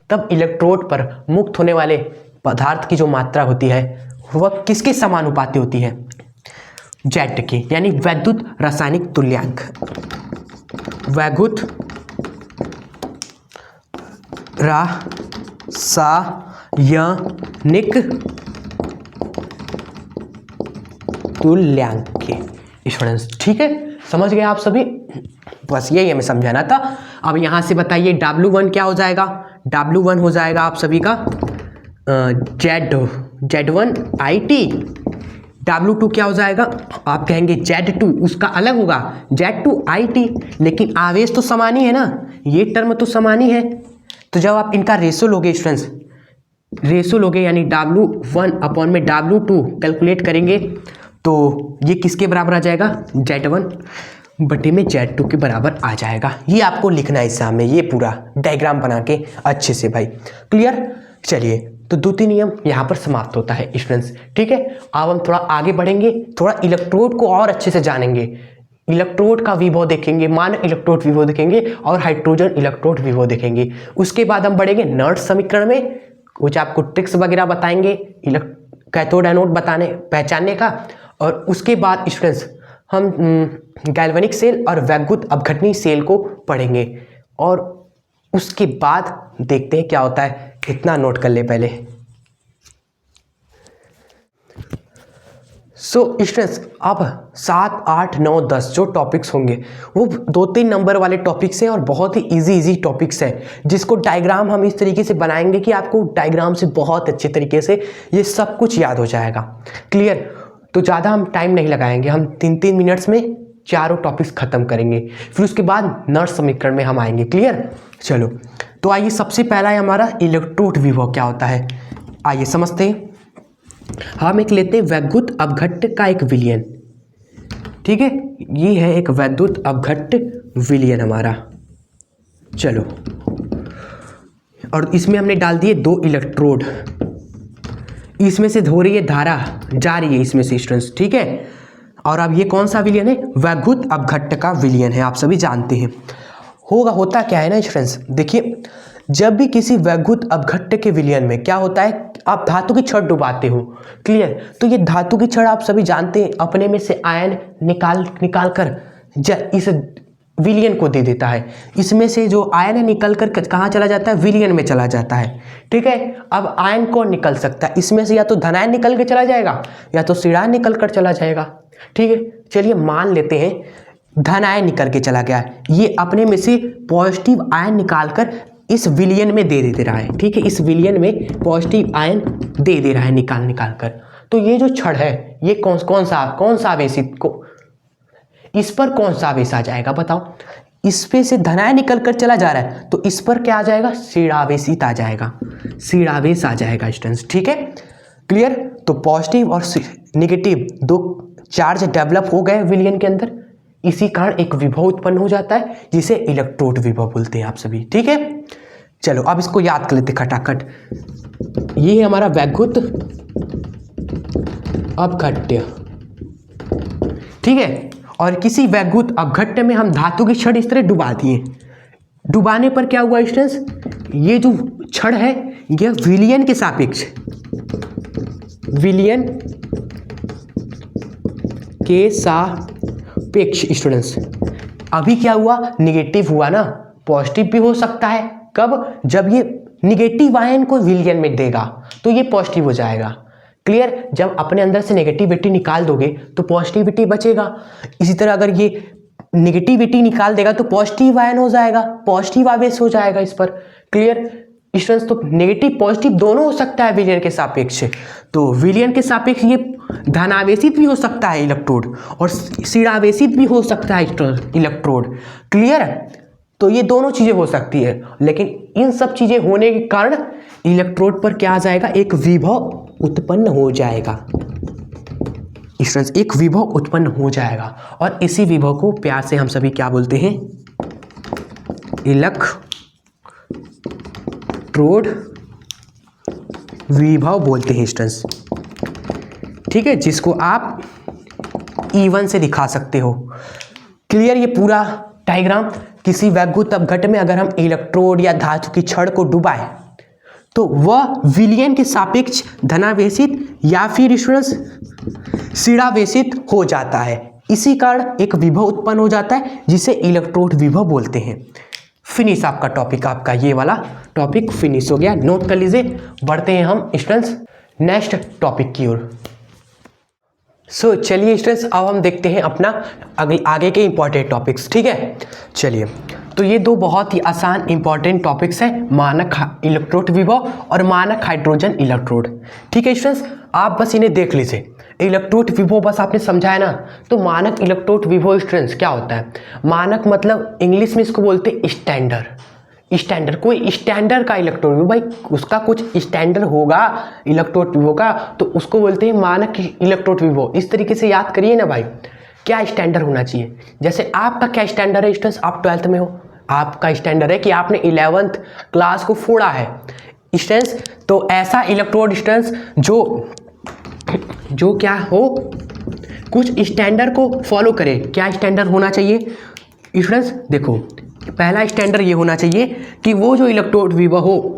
तब इलेक्ट्रोड पर मुक्त होने वाले पदार्थ की जो मात्रा होती है वह किसके समानुपाती होती है, Z की, यानी वैद्युत रासायनिक तुल्यांक, वैद्युत रासायनिक तुल्यांक के स्टूडेंट्स। ठीक है, समझ गए आप सभी, बस यही हमें समझाना था। अब यहाँ से बताइए W1 क्या हो जाएगा, W1 हो जाएगा आप सभी का Z1IT। W2 क्या हो जाएगा, आप कहेंगे Z2, उसका अलग होगा Z2IT, लेकिन आवेश तो समान ही है ना, ये टर्म तो समान ही है। तो जब आप इनका रेशो लोगे स्टूडेंट्स, रेशो लोगे यानी W1 अपॉन में W2 कैलकुलेट करेंगे तो ये किसके बराबर आ जाएगा, Z1 बटे में Z2 के बराबर आ जाएगा। ये आपको लिखना है एग्जाम में, ये पूरा डायग्राम बना के अच्छे से भाई। क्लियर? चलिए, तो द्वितीय नियम यहाँ पर समाप्त होता है स्टूडेंट्स। ठीक है, अब हम थोड़ा आगे बढ़ेंगे, थोड़ा इलेक्ट्रोड को और अच्छे से जानेंगे, इलेक्ट्रोड का विभव देखेंगे, मानक इलेक्ट्रोड विभव देखेंगे और हाइड्रोजन इलेक्ट्रोड विभव देखेंगे। उसके बाद हम बढ़ेंगे नर्ड समीकरण में, कुछ आपको ट्रिक्स वगैरह बताएंगे कैथोड एनोड पहचानने का। और उसके बाद स्टूडेंट्स हम गैल्वेनिक सेल और वैद्युत अपघटनी सेल को पढ़ेंगे और उसके बाद देखते हैं क्या होता है। इतना नोट कर ले पहले। सो स्टूडेंट्स, अब 7, 8, 9, 10 जो टॉपिक्स होंगे वो 2-3 नंबर वाले टॉपिक्स हैं और बहुत ही इजी टॉपिक्स हैं, जिसको डायग्राम हम इस तरीके से बनाएंगे कि आपको डायग्राम से बहुत अच्छे तरीके से ये सब कुछ याद हो जाएगा। क्लियर? तो ज़्यादा हम टाइम नहीं लगाएंगे, हम 3-3 मिनट्स में चारों टॉपिक्स खत्म करेंगे, फिर उसके बाद नर्ड समीकरण में हम आएंगे। क्लियर? चलो, तो आइए सबसे पहला है हमारा इलेक्ट्रोड विभव क्या होता है, आइए समझते हैं। हम एक लेते हैं वैद्युत अपघट्ट का एक विलयन। ठीक है, ये है एक वैद्युत अपघट्ट विलयन हमारा। चलो, और इसमें हमने डाल दिए 2 इलेक्ट्रोड, इसमें से हो रही है धारा, जा रही है इसमें से स्टूडेंट्स। ठीक है, और अब ये कौन सा विलयन है, वैद्युत अपघट्ट का विलयन है, आप सभी जानते हैं। होता क्या है ना स्टूडेंट्स, देखिए जब भी किसी वैद्युत अपघट्ट के विलयन में क्या होता है, आप धातु की छड़ डुबाते हो। क्लियर? तो ये धातु की छड़ आप सभी जानते हैं अपने में से आयन निकाल कर इस विलयन को दे देता है। इसमें से जो आयन है निकल कर कहाँ चला जाता है, विलयन में चला जाता है। ठीक है, अब आयन कौन निकल सकता है, इसमें से या तो धनायन निकल के चला जाएगा या तो ऋणायन निकल कर चला जाएगा। ठीक है, चलिए मान लेते हैं धनायन निकल के चला गया, ये अपने में से पॉजिटिव आयन निकालकर इस विलयन में दे रहा है। ठीक है, इस विलयन में पॉजिटिव आयन दे रहा है निकाल कर। तो ये जो छड़ है ये कौन सा आवेश, इस पर कौन सा आवेश आ जाएगा बताओ। इस पे से धनायन निकल कर चला जा रहा है तो इस पर क्या आ जाएगा, ऋणावेशित आ जाएगा, ऋणावेश आ जाएगा स्टूडेंट्स। ठीक है, क्लियर? तो पॉजिटिव और नेगेटिव 2 चार्ज डेवलप हो गए विलयन के अंदर, इसी कारण एक विभव उत्पन्न हो जाता है जिसे इलेक्ट्रोड विभव बोलते हैं आप सभी। ठीक है, चलो अब इसको याद कर लेते खटाखट। ये है हमारा वैद्युत अपघट्य, ठीक है। और किसी वैद्युत अपघट्य में हम धातु की छड़ इस तरह डुबा दिए। डुबाने पर क्या हुआ स्टूडेंट्स, ये जो छड़ है यह विलयन के सापेक्ष, विलयन के सापेक्ष स्टूडेंट्स, अभी क्या हुआ, निगेटिव हुआ ना, पॉजिटिव भी हो सकता है। कब, जब ये निगेटिव आयन को विलयन में देगा तो ये पॉजिटिव हो जाएगा। क्लियर, जब अपने अंदर से नेगेटिविटी निकाल दोगे तो पॉजिटिविटी बचेगा। इसी तरह अगर ये नेगेटिविटी निकाल देगा तो पॉजिटिव आयन हो जाएगा, पॉजिटिव आवेश हो जाएगा इस पर। क्लियर स्टूडेंट्स, तो नेगेटिव पॉजिटिव दोनों हो सकता है विलयन के सापेक्ष। तो विलयन के सापेक्ष ये धनावेशित भी हो सकता है इलेक्ट्रोड और ऋणावेशित भी हो सकता है इलेक्ट्रोड। क्लियर, तो ये दोनों चीजें हो सकती है, लेकिन इन सब चीजें होने के कारण इलेक्ट्रोड पर क्या आ जाएगा, एक विभव उत्पन्न हो जाएगा स्टूडेंट्स, एक विभव उत्पन्न हो जाएगा। और इसी विभव को प्यार से हम सभी क्या बोलते हैं, इलेक्ट्रोड विभव बोलते हैं स्टूडेंट्स, ठीक है, जिसको आप E1 से दिखा सकते हो। क्लियर, ये पूरा डायग्राम, किसी वैद्युत अपघट्य में अगर हम इलेक्ट्रोड या धातु की छड़ को डुबाएं तो वह विलयन के सापेक्ष धनावेशित या फिर स्टूडेंट्स ऋणावेशित हो जाता है। इसी कारण एक विभव उत्पन्न हो जाता है जिसे इलेक्ट्रोड विभव बोलते हैं। फिनिश आपका टॉपिक, आपका ये वाला टॉपिक फिनिश हो गया, नोट कर लीजिए। बढ़ते हैं हम स्टूडेंट्स नेक्स्ट टॉपिक की ओर। सो चलिए स्टूडेंट्स, अब हम देखते हैं अपना आगे के इंपॉर्टेंट टॉपिक्स, ठीक है। चलिए, तो ये दो बहुत ही आसान इंपॉर्टेंट टॉपिक्स हैं, मानक इलेक्ट्रोड विभव और मानक हाइड्रोजन इलेक्ट्रोड, ठीक है स्टूडेंट्स। आप बस इन्हें देख लीजिए। इलेक्ट्रोड विभव बस आपने समझा है ना, तो मानक इलेक्ट्रोड विभव स्टूडेंट्स क्या होता है, मानक मतलब इंग्लिश में इसको बोलते हैं स्टैंडर्ड। स्टैंडर्ड, कोई स्टैंडर्ड का इलेक्ट्रोड विभव, भाई उसका कुछ स्टैंडर्ड होगा इलेक्ट्रोड विभव का, तो उसको बोलते हैं मानक इलेक्ट्रोड विभव। इस तरीके से याद करिए ना भाई, क्या स्टैंडर्ड होना चाहिए। जैसे आपका क्या स्टैंडर्ड है स्टूडेंट्स, आप 12th में हो, आपका स्टैंडर्ड है कि आपने 11th क्लास को फोड़ा है स्टूडेंट्स। तो ऐसा इलेक्ट्रोड स्टूडेंट्स जो क्या हो, कुछ स्टैंडर्ड को फॉलो करे। क्या स्टैंडर्ड होना चाहिए स्टूडेंट्स, देखो पहला स्टैंडर्ड ये होना चाहिए कि वो जो इलेक्ट्रोड विभव हो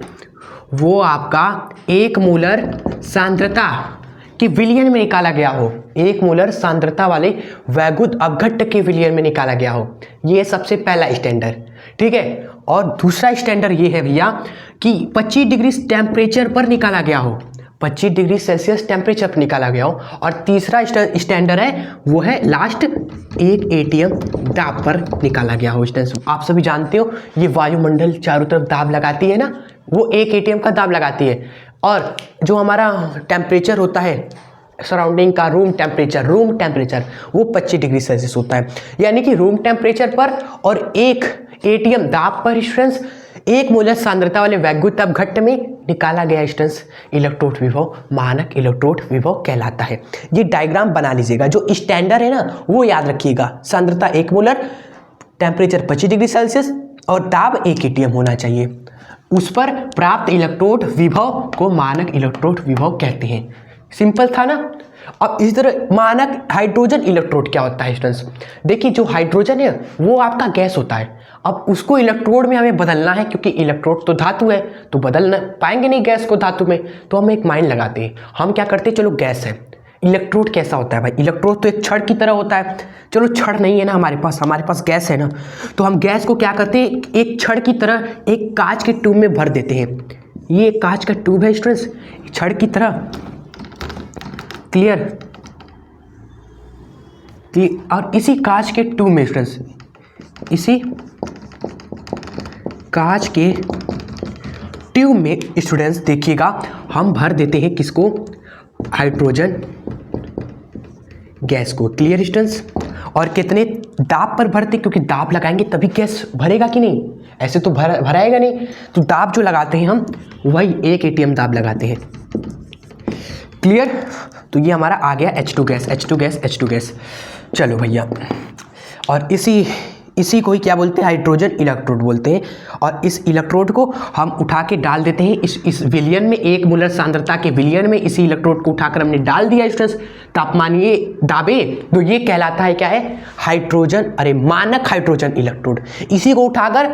वो आपका 1 मोलर सांद्रता कि विलयन में निकाला गया हो, 1 मोलर सांद्रता वाले वैद्युत अपघट्य के विलयन में निकाला गया हो। ये सबसे पहला स्टैंडर्ड, ठीक है। और दूसरा स्टैंडर्ड ये है भैया कि 25 डिग्री टेम्परेचर पर निकाला गया हो, 25 डिग्री सेल्सियस टेम्परेचर पर निकाला गया हो। और तीसरा स्टैंडर्ड है वो है लास्ट 1 atm दाब पर निकाला गया हो। स्टूडेंट्स आप सभी जानते हो ये वायुमंडल चारों तरफ दाब लगाती है ना, वो 1 atm का दाब लगाती है। और जो हमारा टेम्परेचर होता है सराउंडिंग का, रूम टेम्परेचर वो 25 डिग्री सेल्सियस होता है। यानी कि रूम टेम्परेचर पर और 1 atm दाब पर स्टूडेंट्स 1 मोलर सांद्रता वाले वैद्युत अपघट्य में निकाला गया स्टूडेंट्स इलेक्ट्रोड विभव मानक इलेक्ट्रोड विभव कहलाता है। ये डायग्राम बना लीजिएगा, जो स्टैंडर्ड है ना वो याद रखिएगा, सांद्रता 1 मोलर, टेम्परेचर 25 डिग्री सेल्सियस और दाब 1 atm होना चाहिए। उस पर प्राप्त इलेक्ट्रोड विभव को मानक इलेक्ट्रोड विभव कहते हैं। सिंपल था ना। अब इस तरह मानक हाइड्रोजन इलेक्ट्रोड क्या होता है स्टूडेंट्स, देखिए जो हाइड्रोजन है वो आपका गैस होता है। अब उसको इलेक्ट्रोड में हमें बदलना है, क्योंकि इलेक्ट्रोड तो धातु है तो बदल ना पाएंगे नहीं गैस को धातु में, तो हम एक माइंड लगाते हैं। हम क्या करते हैं, चलो गैस है, इलेक्ट्रोड कैसा होता है भाई, इलेक्ट्रोड तो एक छड़ की तरह होता है। चलो छड़ नहीं है ना हमारे पास गैस है ना, तो हम गैस को क्या करते हैं, एक छड़ की तरह एक कांच के ट्यूब में भर देते हैं। ये कांच का ट्यूब है स्टूडेंट्स, छड़ की तरह। क्लियर, और इसी कांच के ट्यूब में स्टूडेंट्स, इसी कांच के ट्यूब में स्टूडेंट्स देखिएगा हम भर देते हैं किसको, हाइड्रोजन गैस को। क्लियर स्टूडेंट्स, और कितने दाब पर भरते, क्योंकि दाब लगाएंगे तभी गैस भरेगा कि नहीं, ऐसे तो भराएगा नहीं। तो दाब जो लगाते हैं हम वही 1 atm दाब लगाते हैं। क्लियर, तो ये हमारा आ गया H2 गैस। चलो भैया, और इसी इसी को ही क्या बोलते हैं, हाइड्रोजन इलेक्ट्रोड बोलते हैं। और इस इलेक्ट्रोड को हम उठा के डाल देते हैं इस विलयन में, 1 मोलर सांद्रता के विलयन में इसी इलेक्ट्रोड को उठाकर हमने डाल दिया स्टूडेंट्स, तापमान ये दाबे तो ये कहलाता है क्या है, हाइड्रोजन, अरे मानक हाइड्रोजन इलेक्ट्रोड। इसी को उठाकर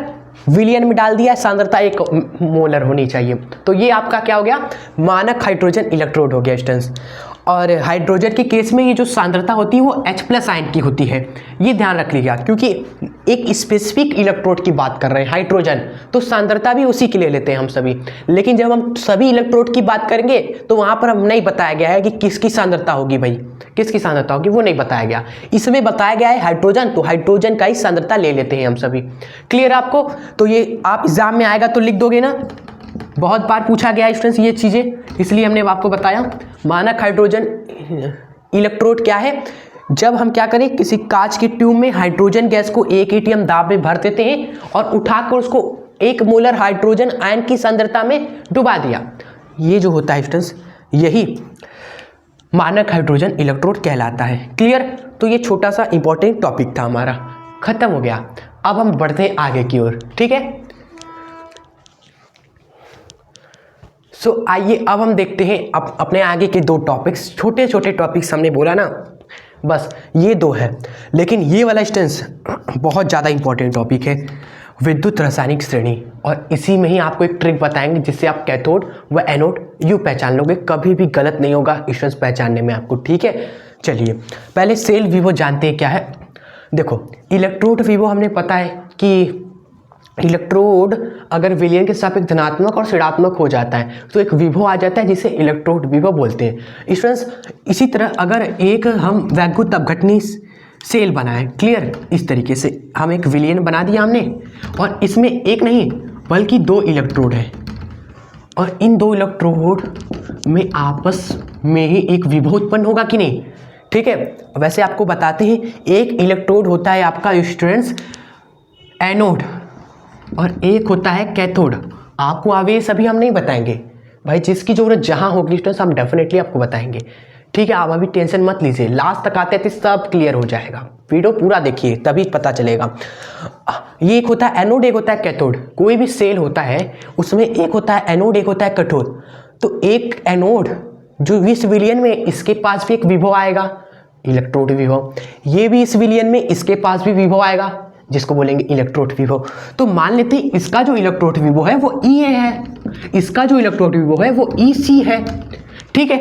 विलयन में डाल दिया, सांद्रता 1 मोलर होनी चाहिए, तो ये आपका क्या हो गया, मानक हाइड्रोजन इलेक्ट्रोड हो गया स्टूडेंट्स। और हाइड्रोजन के केस में ये जो सांद्रता होती है वो H+ आयन की होती है, ये ध्यान रख लीजिएगा, क्योंकि एक स्पेसिफिक इलेक्ट्रोड की बात कर रहे हैं हाइड्रोजन, तो सांद्रता भी उसी के लिए लेते हैं हम सभी। लेकिन जब हम सभी इलेक्ट्रोड की बात करेंगे तो वहाँ पर हम नहीं बताया गया है कि किसकी सांद्रता होगी भाई, किसकी सांद्रता होगी वो नहीं बताया गया। इसमें बताया गया है हाइड्रोजन, तो हाइड्रोजन का ही सांद्रता ले लेते हैं हम सभी। क्लियर आपको? तो ये आप एग्जाम में आएगा तो लिख दोगे ना, बहुत बार पूछा गया है स्टूडेंट्स ये चीज़ें, इसलिए हमने आपको बताया। मानक हाइड्रोजन इलेक्ट्रोड क्या है, जब हम क्या करें, किसी कांच के ट्यूब में हाइड्रोजन गैस को 1 atm दाब में भर देते हैं और उठाकर उसको 1 मोलर हाइड्रोजन आयन की सांद्रता में डुबा दिया, ये जो होता है स्टूडेंट्स, यही मानक हाइड्रोजन इलेक्ट्रोड कहलाता है। क्लियर? तो ये छोटा सा इंपॉर्टेंट टॉपिक था हमारा, खत्म हो गया। अब हम बढ़ते हैं आगे की ओर, ठीक है। सो आइए अब हम देखते हैं अपने आगे के 2 टॉपिक्स, छोटे छोटे टॉपिक्स हमने बोला ना, बस ये 2 है, लेकिन ये वाला स्टूडेंट्स बहुत ज़्यादा इंपॉर्टेंट टॉपिक है, विद्युत रासायनिक श्रेणी। और इसी में ही आपको एक ट्रिक बताएंगे जिससे आप कैथोड व एनोड यूँ पहचान लोगे, कभी भी गलत नहीं होगा स्टूडेंट्स पहचानने में आपको, ठीक है। चलिए पहले सेल विवो जानते हैं क्या है। देखो इलेक्ट्रोड विवो हमने पता है कि इलेक्ट्रोड अगर विलयन के सापेक्ष धनात्मक और ऋणात्मक हो जाता है तो एक विभव आ जाता है जिसे इलेक्ट्रोड विभव बोलते हैं स्टूडेंट्स। इसी तरह अगर एक हम वैद्युत अपघटनी सेल बनाए, क्लियर, इस तरीके से हम एक विलयन बना दिया हमने, और इसमें एक नहीं बल्कि 2 इलेक्ट्रोड है, और इन 2 इलेक्ट्रोड में आपस में ही एक विभव उत्पन्न होगा कि नहीं, ठीक है। वैसे आपको बताते हैं, एक इलेक्ट्रोड होता है आपका स्टूडेंट्स एनोड और एक होता है कैथोड। आपको आवेश अभी हम नहीं बताएंगे भाई, जिसकी जरूरत जहां होगी स्टूडेंट्स हम डेफिनेटली आपको बताएंगे, ठीक है। आप अभी टेंशन मत लीजिए, लास्ट तक आते थे सब क्लियर हो जाएगा, वीडियो पूरा देखिए तभी पता चलेगा। ये एक होता है एनोड, एक होता है कैथोड। कोई भी सेल होता है उसमें एक होता है एनोड, एक होता है कैथोड। तो एक एनोड जो इस विलयन में, इसके पास भी एक विभव आएगा, इलेक्ट्रोड विभव, ये भी इस विलयन में इसके पास भी विभव आएगा जिसको बोलेंगे इलेक्ट्रोड विभव। तो मान लेते हैं इसका जो इलेक्ट्रोड विभव है वो ई है, इसका जो इलेक्ट्रोड विभव है वो EC है, ठीक है।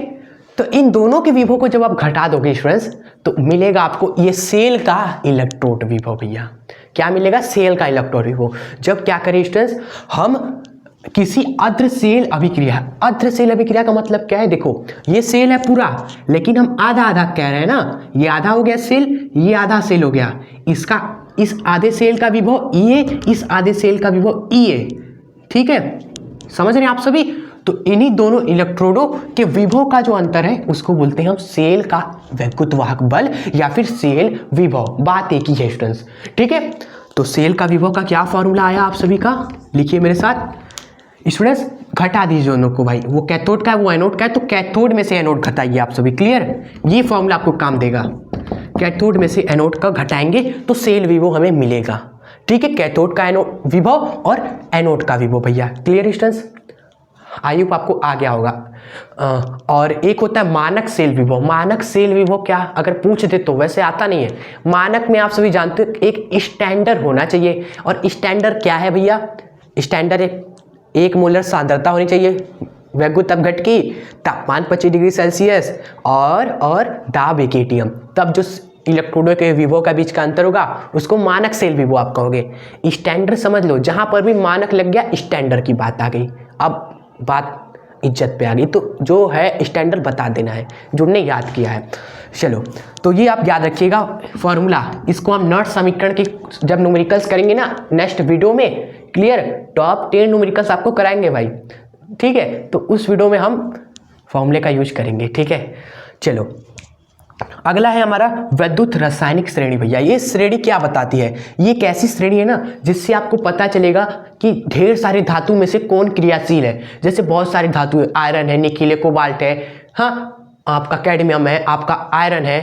तो इन दोनों के विभव को जब आप घटा दोगे स्टूडेंट्स तो मिलेगा आपको ये सेल का इलेक्ट्रोड विभव। भैया क्या मिलेगा, सेल का इलेक्ट्रोड विभव। जब क्या करें स्टूडेंट्स, हम किसी अर्ध सेल अभिक्रिया, अर्ध सेल अभिक्रिया का मतलब क्या है, देखो ये सेल है पूरा, लेकिन हम आधा आधा कह रहे हैं ना, ये आधा हो गया सेल, ये आधा सेल हो गया, इसका इस आधे सेल का विभव EA, इस आधे सेल का विभव EA, ठीक है, समझ रहे हैं आप सभी। तो इन्हीं दोनों इलेक्ट्रोडों के विभव का जो अंतर है उसको बोलते हैं हम सेल का वैद्युत वाहक बल या फिर सेल विभव, बात एक ही है स्टूडेंट्स, ठीक है। तो सेल का विभव का क्या फॉर्मूला आया आप सभी का, लिखिए मेरे साथ स्टूडेंट्स, घटा दीजिए दोनों को भाई, वो कैथोड का है वो एनोड का है, तो कैथोड में से एनोड घटाइए आप सभी, क्लियर, ये फॉर्मूला आपको काम देगा। कैथोड में से एनोड का घटाएंगे तो सेल विभव हमें मिलेगा, ठीक है। कैथोड का एनोड विभव और एनोड का विभव, भैया क्लियर स्टूडेंट्स, आई होप आपको आ गया होगा। और एक होता है मानक सेल विभव। मानक सेल विभव क्या, अगर पूछ दे तो वैसे आता नहीं है, मानक में आप सभी जानते हो एक स्टैंडर्ड होना चाहिए, और स्टैंडर्ड क्या है भैया, स्टैंडर्ड 1 मोलर सांद्रता होनी चाहिए वैद्युत अपघट की, तापमान 25 डिग्री सेल्सियस और दाब 1 atm, तब जो इलेक्ट्रोडों के विभव का बीच का अंतर होगा उसको मानक सेल विभव आप कहोगे। स्टैंडर्ड समझ लो, जहां पर भी मानक लग गया स्टैंडर्ड की बात आ गई, अब बात इज्जत पे आ गई, तो जो है स्टैंडर्ड बता देना है जो ने याद किया है। चलो तो ये आप याद रखिएगा फॉर्मूला, इसको हम नॉट समीकरण की जब न्यूमेरिकल्स करेंगे ना नेक्स्ट वीडियो में, क्लियर, टॉप 10 न्यूमेरिकल्स आपको कराएंगे भाई, ठीक है। तो उस वीडियो में हम फॉर्मूले का यूज करेंगे, ठीक है। चलो अगला है हमारा वैद्युत रासायनिक श्रेणी। भैया ये श्रेणी क्या बताती है, ये एक ऐसी श्रेणी है ना जिससे आपको पता चलेगा कि ढेर सारे धातु में से कौन क्रियाशील है। जैसे बहुत सारी धातु है, आयरन है, निकिल है, कोबाल्ट है, हाँ आपका कैडमियम है, आपका आयरन है,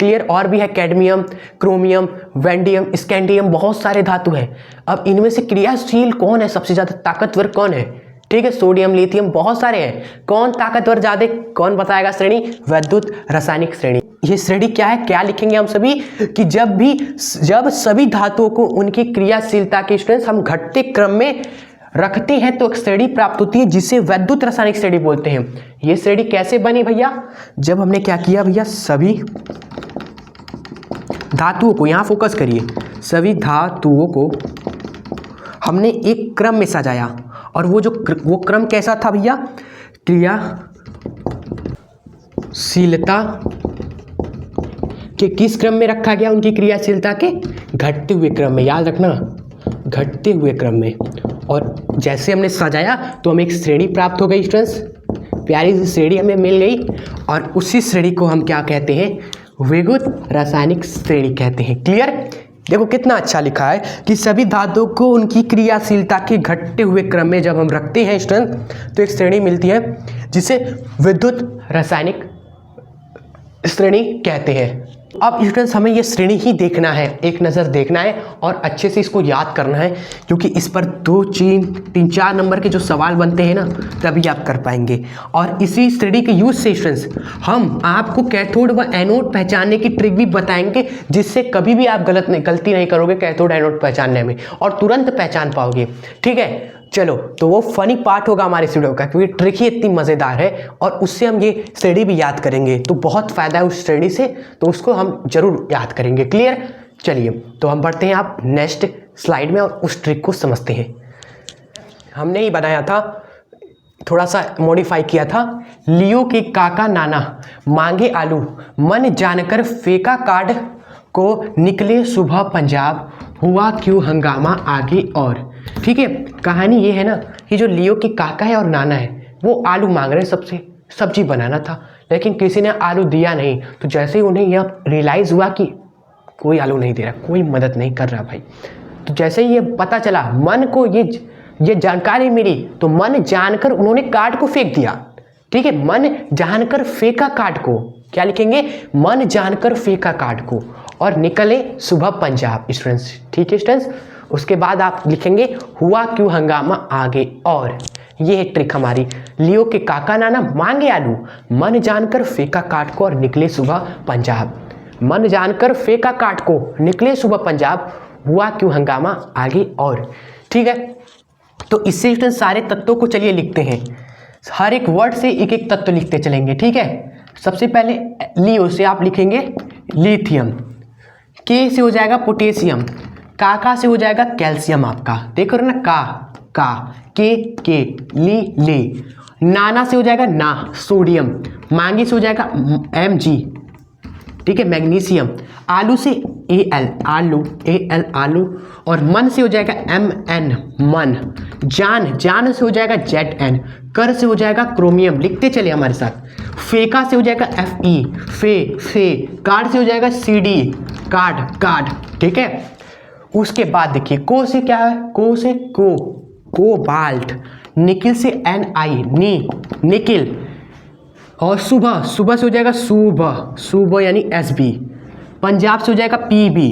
क्लियर। और भी है कैडमियम, क्रोमियम, वैंडियम, स्कैंडियम, बहुत सारे धातु हैं। अब इनमें से क्रियाशील कौन है, सबसे ज़्यादा ताकतवर कौन है? ठीक है, सोडियम, लिथियम, बहुत सारे हैं। कौन ताकतवर ज़्यादा, कौन बताएगा? श्रेणी वैद्युत रासायनिक श्रेणी। ये श्रेणी क्या है, क्या लिखेंगे हम सभी कि जब सभी धातुओं को उनकी क्रियाशीलता के स्टूडेंट्स हम घटते क्रम में रखते हैं तो एक श्रेणी प्राप्त होती है जिसे वैद्युत रासायनिक श्रेणी बोलते हैं। ये श्रेणी कैसे बनी भैया? जब हमने क्या किया भैया, सभी धातुओं को, यहां फोकस करिए, सभी धातुओं को हमने एक क्रम में सजाया। और वो क्रम कैसा था भैया? क्रियाशीलता के किस क्रम में रखा गया? उनकी क्रियाशीलता के घटते हुए क्रम में, याद रखना, घटते हुए क्रम में। और जैसे हमने सजाया तो हमें एक श्रेणी प्राप्त हो गई स्टूडेंट्स, प्यारी सी श्रेणी हमें मिल गई। और उसी श्रेणी को हम क्या कहते हैं? वैद्युत रासायनिक श्रेणी कहते हैं। क्लियर? देखो कितना अच्छा लिखा है कि सभी धातुओं को उनकी क्रियाशीलता के घटते हुए क्रम में जब हम रखते हैं स्टूडेंट तो एक श्रेणी मिलती है जिसे वैद्युत रासायनिक श्रेणी कहते हैं। अब स्टूडेंट्स हमें ये श्रेणी ही देखना है, एक नज़र देखना है और अच्छे से इसको याद करना है, क्योंकि इस पर 2, 3, 4 नंबर के जो सवाल बनते हैं ना तभी आप कर पाएंगे। और इसी श्रेणी के यूज से स्टूडेंट्स हम आपको कैथोड व एनोड पहचानने की ट्रिक भी बताएंगे, जिससे कभी भी आप गलती नहीं करोगे कैथोड एनोड पहचानने में और तुरंत पहचान पाओगे। ठीक है, चलो, तो वो फनी पार्ट होगा हमारे इस वीडियो का, क्योंकि ट्रिक ही इतनी मज़ेदार है और उससे हम ये श्रेणी भी याद करेंगे, तो बहुत फ़ायदा है उस श्रेणी से, तो उसको हम जरूर याद करेंगे। क्लियर? चलिए तो हम बढ़ते हैं आप नेक्स्ट स्लाइड में और उस ट्रिक को समझते हैं। हमने ही बनाया था, थोड़ा सा मॉडिफाई किया था। लियो के काका नाना मांगे आलू, मन जानकर फेंका कार्ड को, निकले सुबह पंजाब, हुआ क्यों हंगामा आगे और। ठीक है, कहानी ये है ना कि जो लियो के काका है और नाना है वो आलू मांग रहे, सबसे सब्जी बनाना था, लेकिन किसी ने आलू दिया नहीं। तो जैसे ही उन्हें यह रियलाइज़ हुआ कि कोई आलू नहीं दे रहा, कोई मदद नहीं कर रहा भाई, तो जैसे ही ये पता चला, मन को ये जानकारी मिली, तो मन जानकर उन्होंने कार्ड को फेंक दिया। ठीक है, मन जानकर फेंका कार्ड को, क्या लिखेंगे? मन जानकर फेंका कार्ड को और निकले सुबह पंजाब स्टूडेंट्स। ठीक है स्टूडेंट्स, उसके बाद आप लिखेंगे हुआ क्यों हंगामा आगे और। ये है ट्रिक हमारी। लियो के काका नाना मांगे आलू, मन जानकर फेंका काट को और निकले सुबह पंजाब। मन जानकर फेंका काट को, निकले सुबह पंजाब, हुआ क्यों हंगामा आगे और। ठीक है, तो इससे स्टूडेंट सारे तत्वों को चलिए लिखते हैं, हर एक वर्ड से एक एक तत्व लिखते चलेंगे। ठीक है, सबसे पहले लियो से आप लिखेंगे लिथियम, के से हो जाएगा पोटेशियम, काका से हो जाएगा कैल्शियम आपका, देखो ना, का के ले, नाना से हो जाएगा ना सोडियम, मांगी से हो जाएगा Mg, ठीक है, मैग्नीशियम, आलू से Al आलू, और मन से हो जाएगा Mn मन, जान से हो जाएगा Zn, कर से हो जाएगा क्रोमियम, लिखते चले हमारे साथ, फेका से हो जाएगा Fe फे, कार्ड से हो जाएगा Cd कार्ड। ठीक है, उसके बाद देखिए को से क्या है, को से कोबाल्ट, निकिल से Ni निकिल, और सुबह से हो जाएगा सुबह यानी Sb, पंजाब से हो जाएगा Pb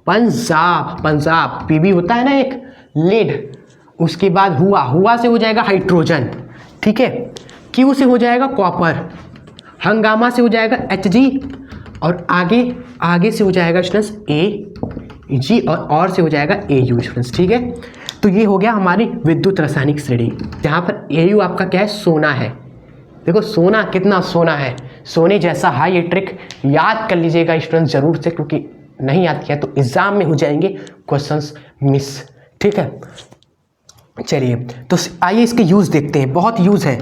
पंजाब, Pb होता है ना एक लेड। उसके बाद हुआ से हो जाएगा हाइड्रोजन, ठीक है, Q से हो जाएगा कॉपर, हंगामा से हो जाएगा Hg, और आगे से हो जाएगा स्टूडेंट्स Ag, और से हो जाएगा Au स्टूडेंट्स। ठीक है, तो ये हो गया हमारी विद्युत रासायनिक श्रेणी, जहाँ पर Au आपका क्या है, सोना है। देखो सोना कितना सोना है, सोने जैसा है। ये ट्रिक याद कर लीजिएगा स्टूडेंट्स जरूर से, क्योंकि नहीं याद किया तो एग्जाम में हो जाएंगे क्वेश्चंस मिस। ठीक है, चलिए तो आइए इसके यूज़ देखते हैं। बहुत यूज़ है,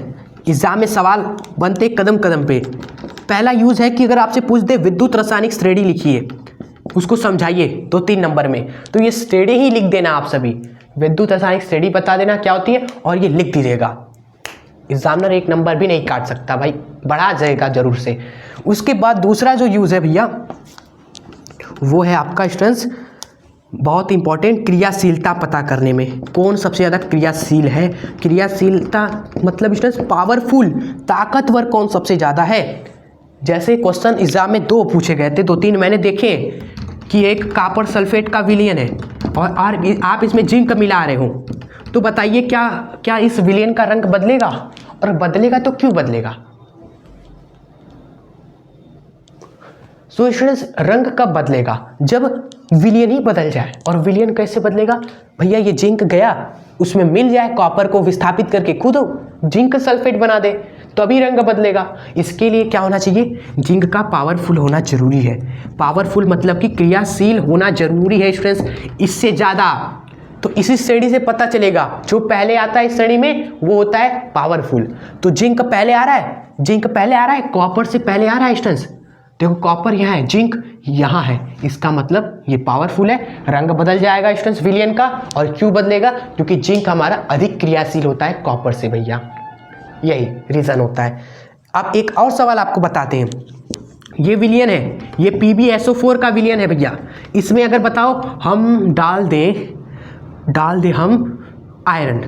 एग्जाम में सवाल बनते कदम कदम पे। पहला यूज़ है कि अगर आपसे पूछ दे विद्युत रासायनिक श्रेणी लिखिए, उसको समझाइए 2-3 नंबर में, तो ये श्रेणी ही लिख देना आप सभी, विद्युत रासायनिक श्रेणी बता देना क्या होती है और ये लिख दीजिएगा। एग्जामिनर 1 नंबर भी नहीं काट सकता भाई, बढ़ा जाएगा जरूर से। उसके बाद दूसरा जो यूज़ है भैया वो है आपका स्टूडेंट्स बहुत इंपॉर्टेंट, क्रियाशीलता पता करने में कौन सबसे ज़्यादा क्रियाशील है। क्रियाशीलता मतलब स्टूडेंट्स पावरफुल, ताकतवर कौन सबसे ज़्यादा है। जैसे क्वेश्चन एग्जाम में 2 पूछे गए थे, 2-3 मैंने देखे कि एक कॉपर सल्फेट का विलयन है और आप इसमें जिंक मिला रहे हो, तो बताइए क्या इस विलयन का रंग बदलेगा, और बदलेगा तो क्यों बदलेगा। सो स्टूडेंट्स, रंग कब बदलेगा, जब विलयन ही बदल जाए। और विलयन कैसे बदलेगा भैया, ये जिंक गया उसमें मिल जाए, कॉपर को विस्थापित करके खुद जिंक सल्फेट बना दे, तभी रंग बदलेगा। इसके लिए क्या होना चाहिए, जिंक का पावरफुल होना जरूरी है। पावरफुल मतलब कि क्रियाशील होना जरूरी है स्टूडेंट्स, इससे ज़्यादा। तो इसी श्रेणी से पता चलेगा, जो पहले आता है इस श्रेणी में वो होता है पावरफुल। तो जिंक पहले आ रहा है, जिंक पहले आ रहा है, कॉपर से पहले आ रहा है स्टूडेंट्स। देखो कॉपर यहाँ है, जिंक यहाँ है, इसका मतलब ये पावरफुल है, रंग बदल जाएगा स्टूडेंट्स विलयन का। और क्यों बदलेगा, क्योंकि जिंक हमारा अधिक क्रियाशील होता है कॉपर से भैया, यही रीज़न होता है। अब एक और सवाल आपको बताते हैं, ये विलयन है, ये PbSO4 का विलयन है भैया। इसमें अगर बताओ हम डाल दें हम आयरन,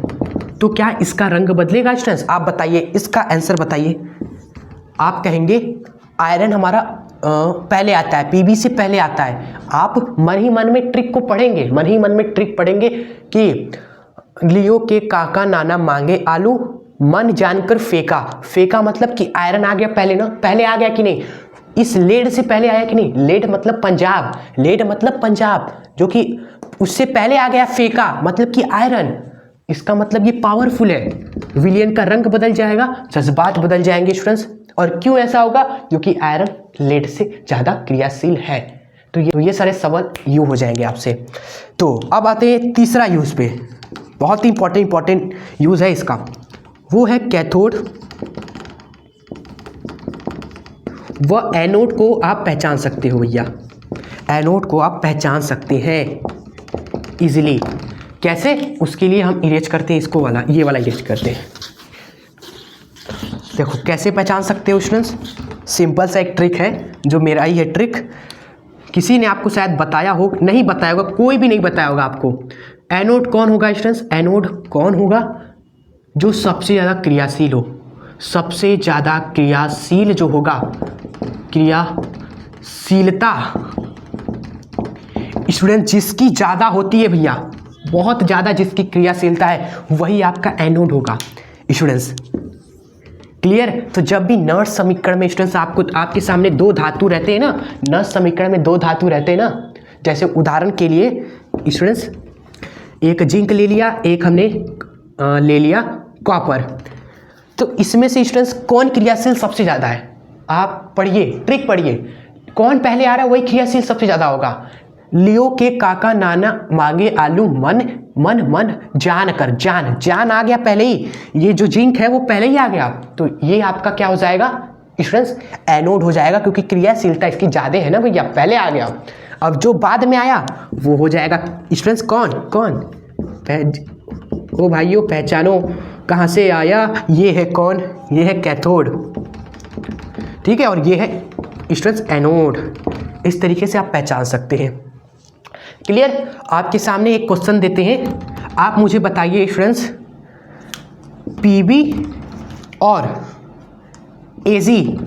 तो क्या इसका रंग बदलेगा स्टूडेंट्स, आप बताइए, इसका आंसर बताइए। आप कहेंगे आयरन हमारा पहले आता है, Pb से पहले आता है। आप मन ही मन में ट्रिक को पढ़ेंगे, मन ही मन में ट्रिक पढ़ेंगे कि लियो के काका नाना मांगे आलू, मन जानकर फेंका। फेंका मतलब कि आयरन आ गया पहले ना, पहले आ गया कि नहीं, इस लेड से पहले आया कि नहीं, लेड मतलब पंजाब, लेड मतलब पंजाब, जो कि उससे पहले आ गया, फेंका मतलब कि आयरन, इसका मतलब ये पावरफुल है। विलयन का रंग बदल जाएगा, जज्बात बदल जाएंगे स्टूडेंट्स। और क्यों ऐसा होगा, क्योंकि आयरन लेड से ज़्यादा क्रियाशील है। तो ये सारे सवाल यू हो जाएंगे आपसे। तो अब आते हैं तीसरा यूज़ पे, बहुत ही इंपॉर्टेंट यूज़ है इसका, वो है कैथोड व एनोड को आप पहचान सकते हो भैया, एनोड को आप पहचान सकते हैं इजीली। कैसे, उसके लिए हम इरेज करते हैं इसको वाला, ये वाला इरेज करते हैं। देखो कैसे पहचान सकते हो स्टूडेंट्स, सिंपल सा एक ट्रिक है, जो मेरा ही है ट्रिक, किसी ने आपको शायद बताया हो, नहीं बताया होगा, कोई भी नहीं बताया होगा आपको। एनोड कौन होगा स्टूडेंट्स, एनोड कौन होगा, जो सबसे ज़्यादा क्रियाशील हो, सबसे ज़्यादा क्रियाशील जो होगा, क्रियाशीलता स्टूडेंट जिसकी ज़्यादा होती है भैया, बहुत ज़्यादा जिसकी क्रियाशीलता है, वही आपका एनोड होगा स्टूडेंट्स। क्लियर। तो जब भी नर्स समीकरण में स्टूडेंट्स आपके सामने 2 धातु रहते हैं ना, नर्स समीकरण में 2 धातु रहते हैं ना, जैसे उदाहरण के लिए स्टूडेंट्स एक जिंक ले लिया, एक हमने ले लिया कॉपर, तो इसमें से स्टूडेंट्स कौन क्रियाशील सबसे ज़्यादा है, आप पढ़िए, ट्रिक पढ़िए, कौन पहले आ रहा है वही क्रियाशील सबसे ज़्यादा होगा। लियो के काका नाना मांगे आलू, मन मन मन जान कर, जान आ गया पहले ही, ये जो जिंक है वो पहले ही आ गया, तो ये आपका क्या हो जाएगा स्टूडेंट्स, एनोड हो जाएगा, क्योंकि क्रियाशीलता इसकी ज़्यादा है ना भैया, पहले आ गया। अब जो बाद में आया वो हो जाएगा स्टूडेंट्स कौन ओ भाइयों पहचानो कहाँ से आया, ये है कौन, ये है कैथोड, ठीक है, और ये है स्टूडेंट्स एनोड। इस तरीके से आप पहचान सकते हैं। क्लियर। आपके सामने एक क्वेश्चन देते हैं, आप मुझे बताइए स्टूडेंट्स, पीबी और एजी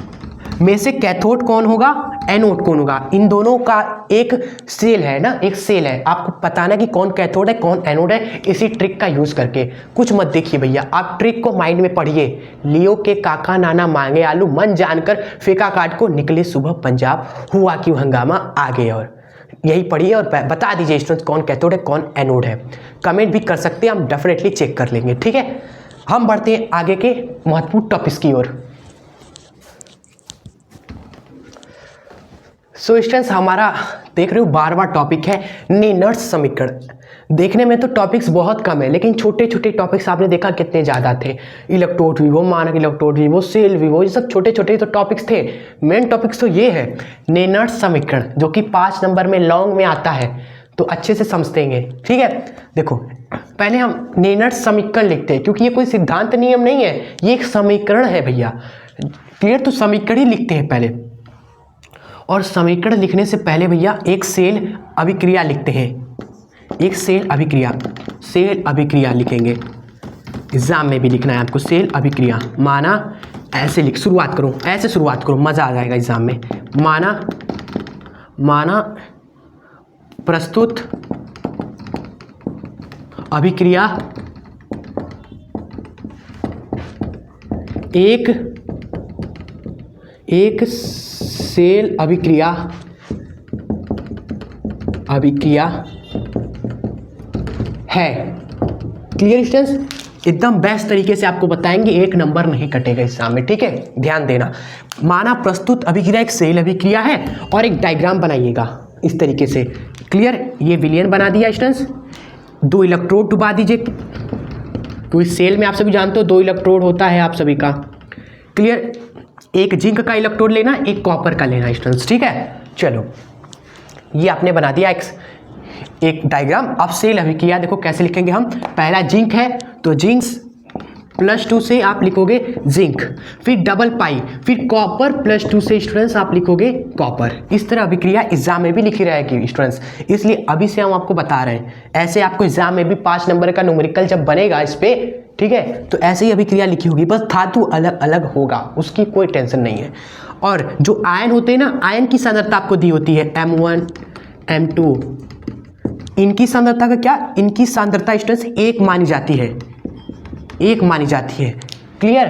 में से कैथोड कौन होगा, एनोड कौन होगा। इन दोनों का एक सेल है ना, एक सेल है, आपको बताना कि कौन कैथोड है कौन एनोड है, इसी ट्रिक का यूज करके। कुछ मत देखिए भैया, आप ट्रिक को माइंड में पढ़िए। लियो के काका नाना मांगे आलू, मन जानकर फेंका काट को, निकले सुबह पंजाब, हुआ क्यों हंगामा आगे, और यही पढ़िए और बता दीजिए स्टूडेंट्स कौन कैथोड है कौन एनोड है। कमेंट भी कर सकते हैं, हम डेफिनेटली चेक कर लेंगे, ठीक है। हम बढ़ते हैं आगे के महत्वपूर्ण टॉपिक्स की ओर। सो स्टूडेंट्स, हमारा देख रहे हो 12वां टॉपिक है नेनर्स समीकरण। देखने में तो टॉपिक्स बहुत कम है, लेकिन छोटे छोटे टॉपिक्स आपने देखा कितने ज़्यादा थे। इलेक्ट्रोड विवो, मानक इलेक्ट्रोड विवो, सेल विवो, ये सब छोटे छोटे तो टॉपिक्स थे। मेन टॉपिक्स तो ये है नेनर्स समीकरण, जो कि 5 नंबर में लॉन्ग में आता है, तो अच्छे से समझेंगे, ठीक है। देखो पहले हम नेनर्स समीकरण लिखते हैं, क्योंकि ये कोई सिद्धांत नियम नहीं है, ये एक समीकरण है भैया। क्लियर। तो समीकरण ही लिखते हैं पहले, और समीकरण लिखने से पहले भैया एक सेल अभिक्रिया लिखते हैं, एक सेल अभिक्रिया लिखेंगे। एग्जाम में भी लिखना है आपको, सेल अभिक्रिया। माना ऐसे लिख, शुरुआत करो, ऐसे शुरुआत करो, मज़ा आ जाएगा एग्जाम में। माना प्रस्तुत अभिक्रिया एक सेल अभिक्रिया है। क्लियर स्टूडेंट्स, एकदम बेस्ट तरीके से आपको बताएंगे, एक नंबर नहीं कटेगा एग्जाम में, ठीक है, ध्यान देना। माना प्रस्तुत अभिक्रिया एक सेल अभिक्रिया है और एक डायग्राम बनाइएगा इस तरीके से। क्लियर, ये विलयन बना दिया स्टूडेंट्स, 2 इलेक्ट्रोड डुबा दीजिए, क्योंकि सेल में आप सभी जानते हो 2 इलेक्ट्रोड होता है आप सभी का। क्लियर, एक जिंक का इलेक्ट्रोड लेना, एक कॉपर का लेना स्टूडेंट्स, ठीक है। चलो, ये आपने बना दिया एक डायग्राम। अब सेल अभिक्रिया देखो कैसे लिखेंगे हम। पहला जिंक है तो जिंक +2 से आप लिखोगे जिंक, फिर डबल पाई, फिर कॉपर +2 से स्टूडेंट्स आप लिखोगे कॉपर। इस तरह अभिक्रिया एग्जाम में भी लिखी रहेगी स्टूडेंट्स, इसलिए अभी से हम आपको बता रहे हैं। ऐसे आपको एग्जाम में भी 5 नंबर का न्यूमेरिकल जब बनेगा इस पे, ठीक है, तो ऐसे ही अभिक्रिया लिखी होगी, बस धातु अलग अलग होगा, उसकी कोई टेंशन नहीं है। और जो आयन होते हैं ना, आयन की सांद्रता आपको दी होती है M1 M2, इनकी सांद्रता का क्या, इनकी सांद्रता स्टूडेंट्स 1 मानी जाती है, 1 मानी जाती है। क्लियर,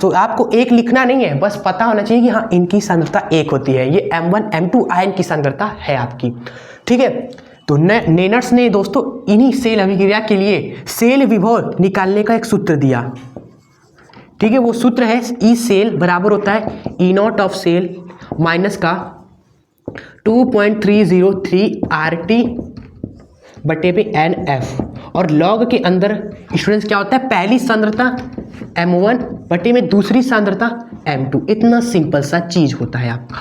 तो आपको 1 लिखना नहीं है, बस पता होना चाहिए कि हाँ इनकी सांद्रता 1 होती है। ये M1 M2 आयन की सांद्रता है आपकी, ठीक है। तो नेनर्स ने दोस्तों इन्हीं सेल अभिक्रिया के लिए सेल विभव निकालने का एक सूत्र दिया, ठीक है। वो सूत्र है ई सेल बराबर होता है E0 ऑफ सेल माइनस का 2.303 RT बटे पे NF, और लॉग के अंदर स्टूडेंट्स क्या होता है, पहली सांद्रता M1 बटे में दूसरी सांद्रता M2। इतना सिंपल सा चीज होता है आपका,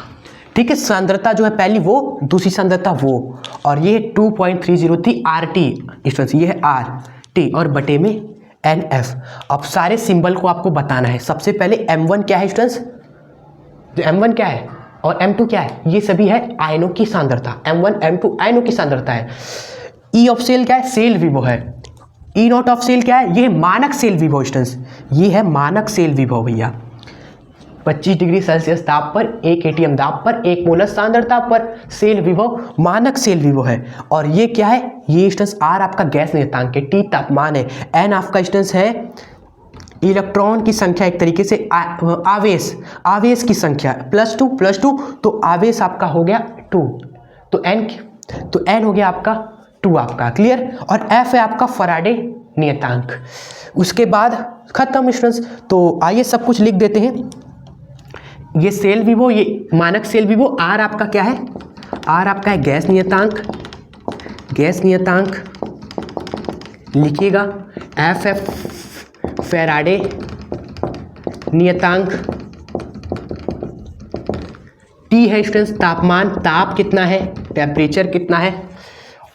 ठीक है। सांद्रता जो है पहली वो, दूसरी सांद्रता वो, और ये 2.303 RT स्टूडेंट्स, ये है RT और बटे में NF। अब सारे सिंबल को आपको बताना है। सबसे पहले M1 क्या है स्टूडेंट्स, तो M1 क्या है और M2 क्या है, ये सभी है आयनों की सांद्रता। M1 M2 आयनों की सांद्रता है। ई ऑफ सेल क्या है, सेल विभव है। E0 ऑफ सेल क्या है, ये मानक सेल विभव स्टूडेंट्स, ये है मानक सेल विभव भैया। 25 डिग्री सेल्सियस ताप पर, 1 ATM दाब पर, 1 मोलर सांद्रता पर सेल विभव मानक सेल विभव है। और ये क्या है, ये स्टूडेंट्स R आपका गैस निर्देशांक है, T तापमान है, N आपका स्टूडेंट्स है इलेक्ट्रॉन की संख्या, एक तरीके से आवेश की संख्या, +2 तो आवेश आपका हो गया 2, तो N हो गया आपका 2 आपका। क्लियर, और F है आपका फराडे नियतांक। उसके बाद खत्म स्टूडेंट्स। तो आइए सब कुछ लिख देते हैं। ये सेल विभव, ये मानक सेल विभव। R आपका क्या है, R आपका है गैस नियतांक लिखिएगा। F है फैराडे नियतांक। T है स्टूडेंट्स तापमान, ताप कितना है, टेम्परेचर कितना है।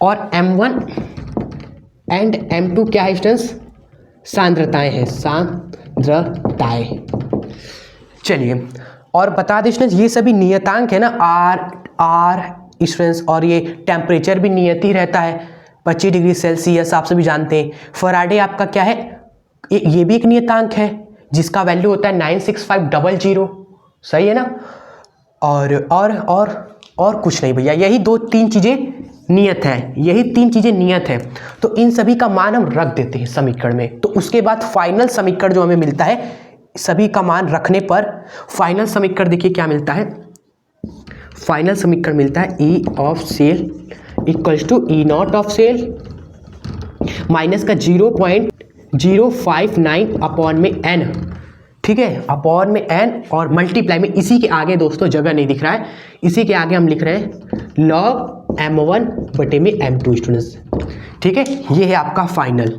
और M1 एंड M2 क्या है स्टूडेंट्स, सांद्रताएं हैं, सांद्रताएं। चलिए, और बता दें स्टूडेंट्स, ये सभी नियतांक है ना, R स्टूडेंट्स, और ये टेम्परेचर भी नियत ही रहता है, 25 डिग्री सेल्सियस आप सभी जानते हैं। फराडे आपका क्या है, ये भी एक नियतांक है जिसका वैल्यू होता है 96500, सही है ना। और कुछ नहीं भैया, यही 2-3 चीज़ें नियत है, यही 3 चीज़ें नियत है। तो इन सभी का मान हम रख देते हैं समीकरण में। तो उसके बाद फाइनल समीकरण जो हमें मिलता है, सभी का मान रखने पर फाइनल समीकरण देखिए क्या मिलता है। फाइनल समीकरण मिलता है E of cell equals to E0 of cell minus का 0.059 अपॉन में N, ठीक है, अपॉन में N और मल्टीप्लाई में, इसी के आगे दोस्तों जगह नहीं दिख रहा है, इसी के आगे हम लिख रहे हैं log M1 बटे में M2 स्टूडेंट्स, ठीक है। ये है आपका फाइनल,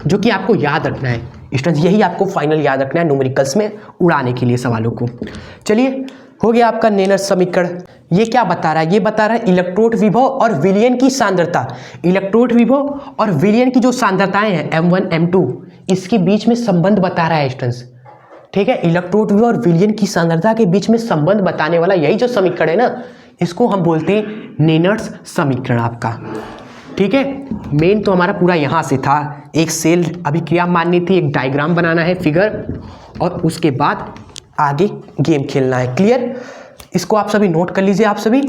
जो कि आपको याद रखना है स्टूडेंट्स, यही आपको फाइनल याद रखना है न्यूमेरिकल्स में उड़ाने के लिए सवालों को। चलिए, हो गया आपका नेनर समीकरण। ये क्या बता रहा है, ये बता रहा है इलेक्ट्रोड विभव और विलयन की सांद्रता। इलेक्ट्रोड विभव और विलयन की जो सांद्रताएं हैं M1 M2, इसके बीच में संबंध बता रहा है स्टूडेंट्स, ठीक है। इलेक्ट्रोड विभव और विलयन की सांद्रता के बीच में संबंध बताने वाला यही जो समीकरण है ना, इसको हम बोलते हैं नेनर्स समीकरण आपका। ठीक है, मेन तो हमारा पूरा यहाँ से था, एक सेल अभिक्रिया माननी थी, एक डायग्राम बनाना है फिगर, और उसके बाद आगे गेम खेलना है। क्लियर, इसको आप सभी नोट कर लीजिए। आप सभी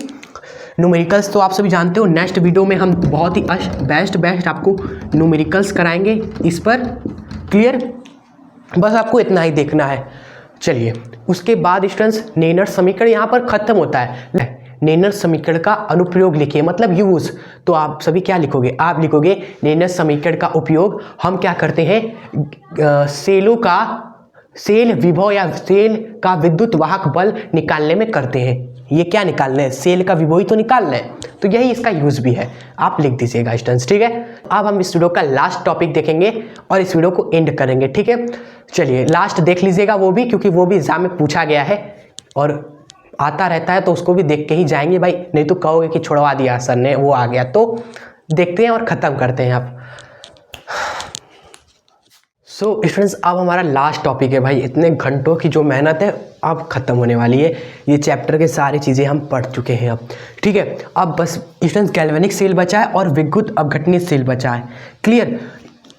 न्यूमेरिकल्स तो आप सभी जानते हो, नेक्स्ट वीडियो में हम बहुत ही बेस्ट आपको न्यूमेरिकल्स कराएंगे इस पर। क्लियर, बस आपको इतना ही देखना है। चलिए, उसके बाद स्टूडेंट्स नेनर समीकरण यहाँ पर खत्म होता है। नेनर समीकरण का अनुप्रयोग लिखिए, मतलब यूज। तो आप सभी क्या लिखोगे, आप लिखोगे नेनर समीकरण का उपयोग हम क्या करते हैं, सेल विभव या सेल का विद्युत वाहक बल निकालने में करते हैं। ये क्या निकालना है, सेल का विभव ही तो निकालना है, तो यही इसका यूज भी है, आप लिख दीजिएगा स्टूडेंट्स। ठीक है, अब हम इस वीडियो का लास्ट टॉपिक देखेंगे और इस वीडियो को एंड करेंगे। ठीक है, चलिए लास्ट देख लीजिएगा वो भी, क्योंकि वो भी एग्जाम में पूछा गया है और आता रहता है, तो उसको भी देख के ही जाएंगे भाई, नहीं तो कहोगे कि छुड़वा दिया सर ने, वो आ गया। तो देखते हैं और ख़त्म करते हैं आप। सो स्टूडेंट्स, अब हमारा लास्ट टॉपिक है भाई, इतने घंटों की जो मेहनत है अब ख़त्म होने वाली है। ये चैप्टर के सारी चीज़ें हम पढ़ चुके हैं अब। ठीक है, अब बस स्टूडेंट्स गैल्वेनिक सेल बचा है और विद्युत अपघटनीय सेल बचा है। क्लियर,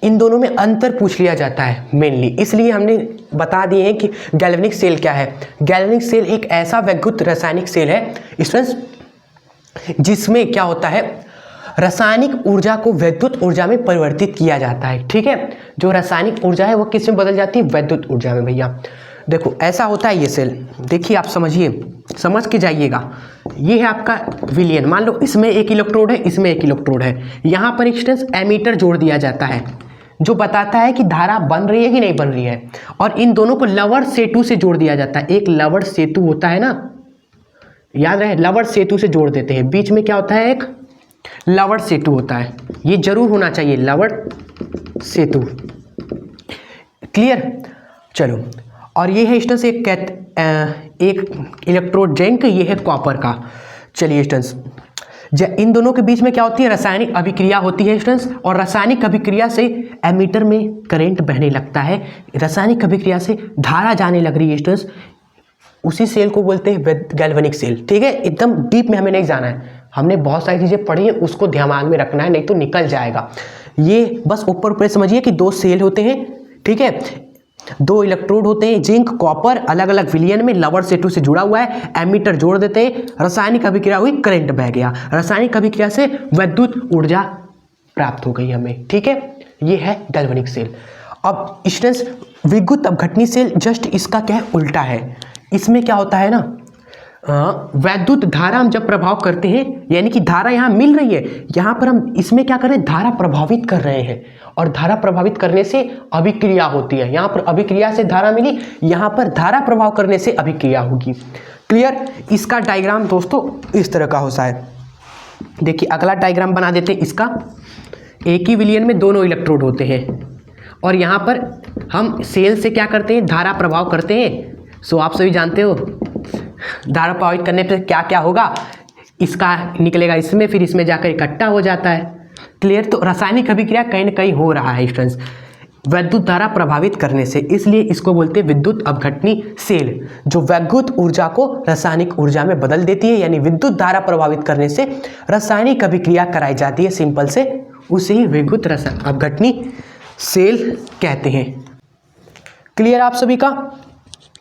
इन दोनों में अंतर पूछ लिया जाता है मेनली, इसलिए हमने बता दिए हैं कि गैल्वेनिक सेल क्या है। गैल्वेनिक सेल एक ऐसा विद्युत रासायनिक सेल है स्टूडेंट्स, जिसमें क्या होता है, रासायनिक ऊर्जा को विद्युत ऊर्जा में परिवर्तित किया जाता है। ठीक है, जो रासायनिक ऊर्जा है वो किस में बदल जाती है, विद्युत ऊर्जा में। भैया देखो ऐसा होता है ये सेल, देखिए आप समझिए, समझ के जाइएगा। ये है आपका विलयन, मान लो इसमें एक इलेक्ट्रोड है, इसमें एक इलेक्ट्रोड है, यहाँ पर एक एमीटर जोड़ दिया जाता है जो बताता है कि धारा बन रही है कि नहीं बन रही है, और इन दोनों को लवर सेतु से जोड़ दिया जाता है। एक लवर सेतु होता है ना, याद रहे, लवर सेतु से जोड़ देते हैं। बीच में क्या होता है, एक लवर सेतु होता है, ये जरूर होना चाहिए, लवर सेतु। क्लियर, चलो, और ये है स्टूडेंट्स एक इलेक्ट्रोड जिंक, ये है कॉपर का। चलिए स्टूडेंट्स, इन दोनों के बीच में क्या होती है, रासायनिक अभिक्रिया होती है स्टूडेंट्स, और रासायनिक अभिक्रिया से एमीटर में करंट बहने लगता है, रासायनिक अभिक्रिया से धारा जाने लग रही है स्टूडेंट्स, उसी सेल को बोलते हैं गैल्वेनिक सेल। ठीक है, एकदम डीप में हमें नहीं जाना है, हमने बहुत सारी चीज़ें पढ़ी हैं, उसको दिमाग में रखना है, नहीं तो निकल जाएगा। ये बस ऊपर ऊपर समझिए कि दो सेल होते हैं, ठीक है, दो इलेक्ट्रोड होते हैं, जिंक कॉपर, अलग अलग विलयन में, लवर सेतु से जुड़ा हुआ है, एमीटर जोड़ देते हैं, रासायनिक अभिक्रिया हुई, करंट बह गया, रासायनिक अभिक्रिया से विद्युत ऊर्जा प्राप्त हो गई हमें। ठीक है, ये है गैल्वेनिक सेल। अब स्टूडेंट्स, विद्युत अपघटनीय सेल जस्ट इसका क्या है, उल्टा है। इसमें क्या होता है ना, वैद्युत धारा हम जब प्रभाव करते हैं, यानी कि धारा यहाँ मिल रही है, यहाँ पर हम इसमें क्या कर रहे हैं, धारा प्रभावित कर रहे हैं, और धारा प्रभावित करने से अभिक्रिया होती है। यहाँ पर अभिक्रिया से धारा मिली, यहाँ पर धारा प्रभाव करने से अभिक्रिया होगी। क्लियर, इसका डायग्राम दोस्तों इस तरह का होता है। देखिए अगला डायग्राम बना देते हैं इसका। एक ही विलयन में दोनों इलेक्ट्रोड होते हैं, और यहाँ पर हम सेल से क्या करते हैं, धारा प्रभाव करते हैं। सो आप सभी जानते हो धारा प्रभावित करने पर क्या क्या होगा, इसका निकलेगा इसमें, फिर इसमें जाकर इकट्ठा हो जाता है। क्लियर, तो रासायनिक अभिक्रिया कहीं ना कहीं हो रहा है स्टूडेंट्स विद्युत धारा प्रभावित करने से, इसलिए इसको बोलते हैं विद्युत अपघटनीय सेल, जो विद्युत ऊर्जा को रासायनिक ऊर्जा में बदल देती है, यानी विद्युत धारा प्रभावित करने से रासायनिक अभिक्रिया कराई जाती है, सिंपल से, उसे ही विद्युत अपघटनीय सेल कहते हैं। क्लियर आप सभी का?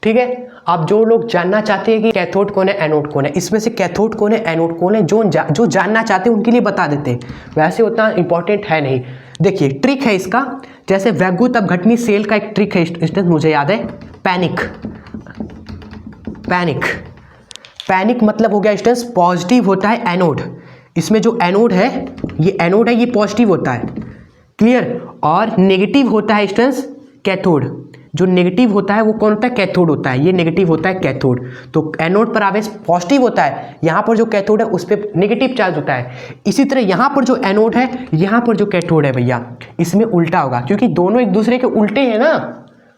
ठीक है, आप जो लोग जानना चाहते हैं कि कैथोड कौन है, एनोड कौन है, इसमें से कैथोड कौन है, एनोड कौन है, जो जानना चाहते हैं उनके लिए बता देते हैं, वैसे उतना इंपॉर्टेंट है नहीं। देखिए ट्रिक है इसका, जैसे विद्युत अपघटनीय सेल का एक ट्रिक है स्टूडेंट, मुझे याद है, पैनिक मतलब हो गया स्टूडेंट्स, पॉजिटिव होता है एनोड, इसमें जो एनोड है, ये पॉजिटिव होता है। क्लियर, और नेगेटिव होता है स्टूडेंट्स कैथोड, जो नेगेटिव होता है वो कौन होता है, कैथोड होता है, ये नेगेटिव होता है कैथोड। तो एनोड पर आवेश पॉजिटिव होता है, यहाँ पर जो कैथोड है उस पर नेगेटिव चार्ज होता है। इसी तरह यहाँ पर जो एनोड है, यहाँ पर जो कैथोड है भैया, इसमें उल्टा होगा, क्योंकि दोनों एक दूसरे के उल्टे हैं ना,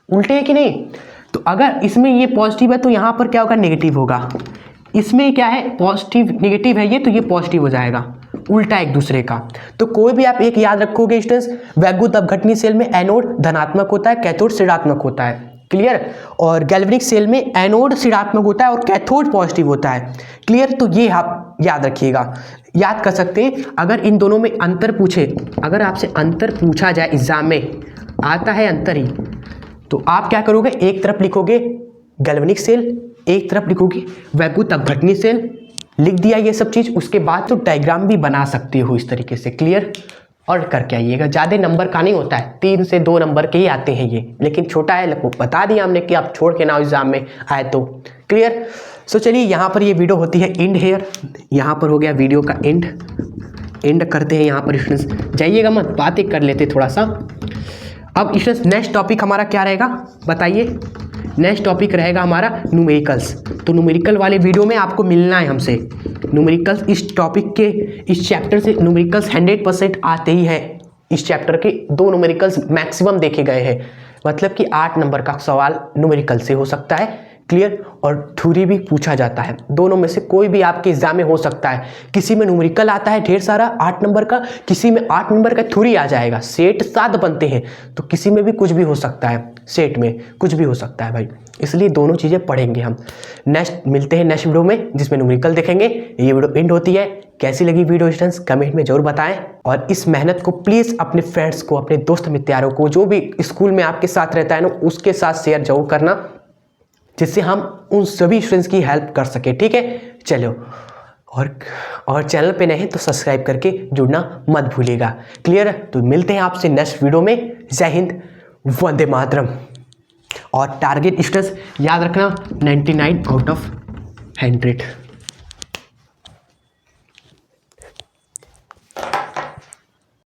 उल्टे हैं कि नहीं। तो अगर इसमें ये पॉजिटिव है तो यहाँ पर क्या होगा, नेगेटिव होगा। इसमें क्या है, पॉजिटिव नेगेटिव है ये, तो ये पॉजिटिव हो जाएगा, उल्टा एक दूसरे का। तो कोई भी आप एक याद रखोगे स्टूडेंट्स, विद्युत अपघटनीय सेल में एनोड धनात्मक होता है, कैथोड ऋणात्मक होता है। क्लियर, और गैल्वेनिक सेल में एनोड ऋणात्मक होता है और कैथोड पॉजिटिव होता है। क्लियर, तो ये आप याद रखिएगा, याद कर सकते हैं। अगर इन दोनों में अंतर पूछे, अगर आपसे अंतर पूछा जाए एग्जाम में, आता है अंतर ही, तो आप क्या करोगे, एक तरफ लिखोगे गैल्वेनिक सेल, एक तरफ लिखोगे वैद्युत अपघटनी सेल, लिख दिया ये सब चीज़। उसके बाद तो डायग्राम भी बना सकते हो इस तरीके से, क्लियर। और करके आइएगा, ज़्यादा नंबर का नहीं होता है, 3 से 2 नंबर के ही आते हैं ये, लेकिन छोटा है, बता दिया हमने कि आप छोड़ के ना एग्जाम में आए तो, क्लियर। सो चलिए यहाँ पर ये वीडियो होती है एंड हेयर, यहाँ पर हो गया वीडियो का एंड करते हैं यहाँ पर स्टूडेंट्स, जाइएगा मत, बातें कर लेते थोड़ा सा। अब स्टूडेंट्स नेक्स्ट टॉपिक हमारा क्या रहेगा बताइए। नेक्स्ट टॉपिक रहेगा हमारा न्यूमेरिकल्स। तो न्यूमेरिकल वाले वीडियो में आपको मिलना है हमसे। न्यूमेरिकल्स इस टॉपिक के, इस चैप्टर से न्यूमेरिकल्स 100% आते ही है। इस चैप्टर के 2 न्यूमेरिकल्स मैक्सिमम देखे गए हैं, मतलब कि 8 नंबर का सवाल न्यूमेरिकल से हो सकता है, क्लियर। और थ्योरी भी पूछा जाता है, दोनों में से कोई भी आपके एग्जाम में हो सकता है। किसी में न्यूमेरिकल आता है ढेर सारा 8 नंबर का, किसी में 8 नंबर का थ्योरी आ जाएगा। सेट 7 बनते हैं, तो किसी में भी कुछ भी हो सकता है, सेट में कुछ भी हो सकता है भाई, इसलिए दोनों चीज़ें पढ़ेंगे हम। नेक्स्ट मिलते हैं नेक्स्ट वीडियो में, जिसमें न्यूमेरिकल देखेंगे। ये वीडियो एंड होती है। कैसी लगी वीडियो स्टूडेंट्स कमेंट में जरूर बताएं, और इस मेहनत को प्लीज़ अपने फ्रेंड्स को, अपने दोस्त मित्रों को, जो भी स्कूल में आपके साथ रहता है ना, उसके साथ शेयर जरूर करना, जिससे हम उन सभी स्टूडेंट्स की हेल्प कर सके, ठीक है। चलो, और चैनल पे नए हैं तो सब्सक्राइब करके जुड़ना मत भूलिएगा, क्लियर। तो मिलते हैं आपसे नेक्स्ट वीडियो में। जय हिंद, वंदे मातरम। और टारगेट स्टूडेंट्स याद रखना 99 आउट ऑफ 100।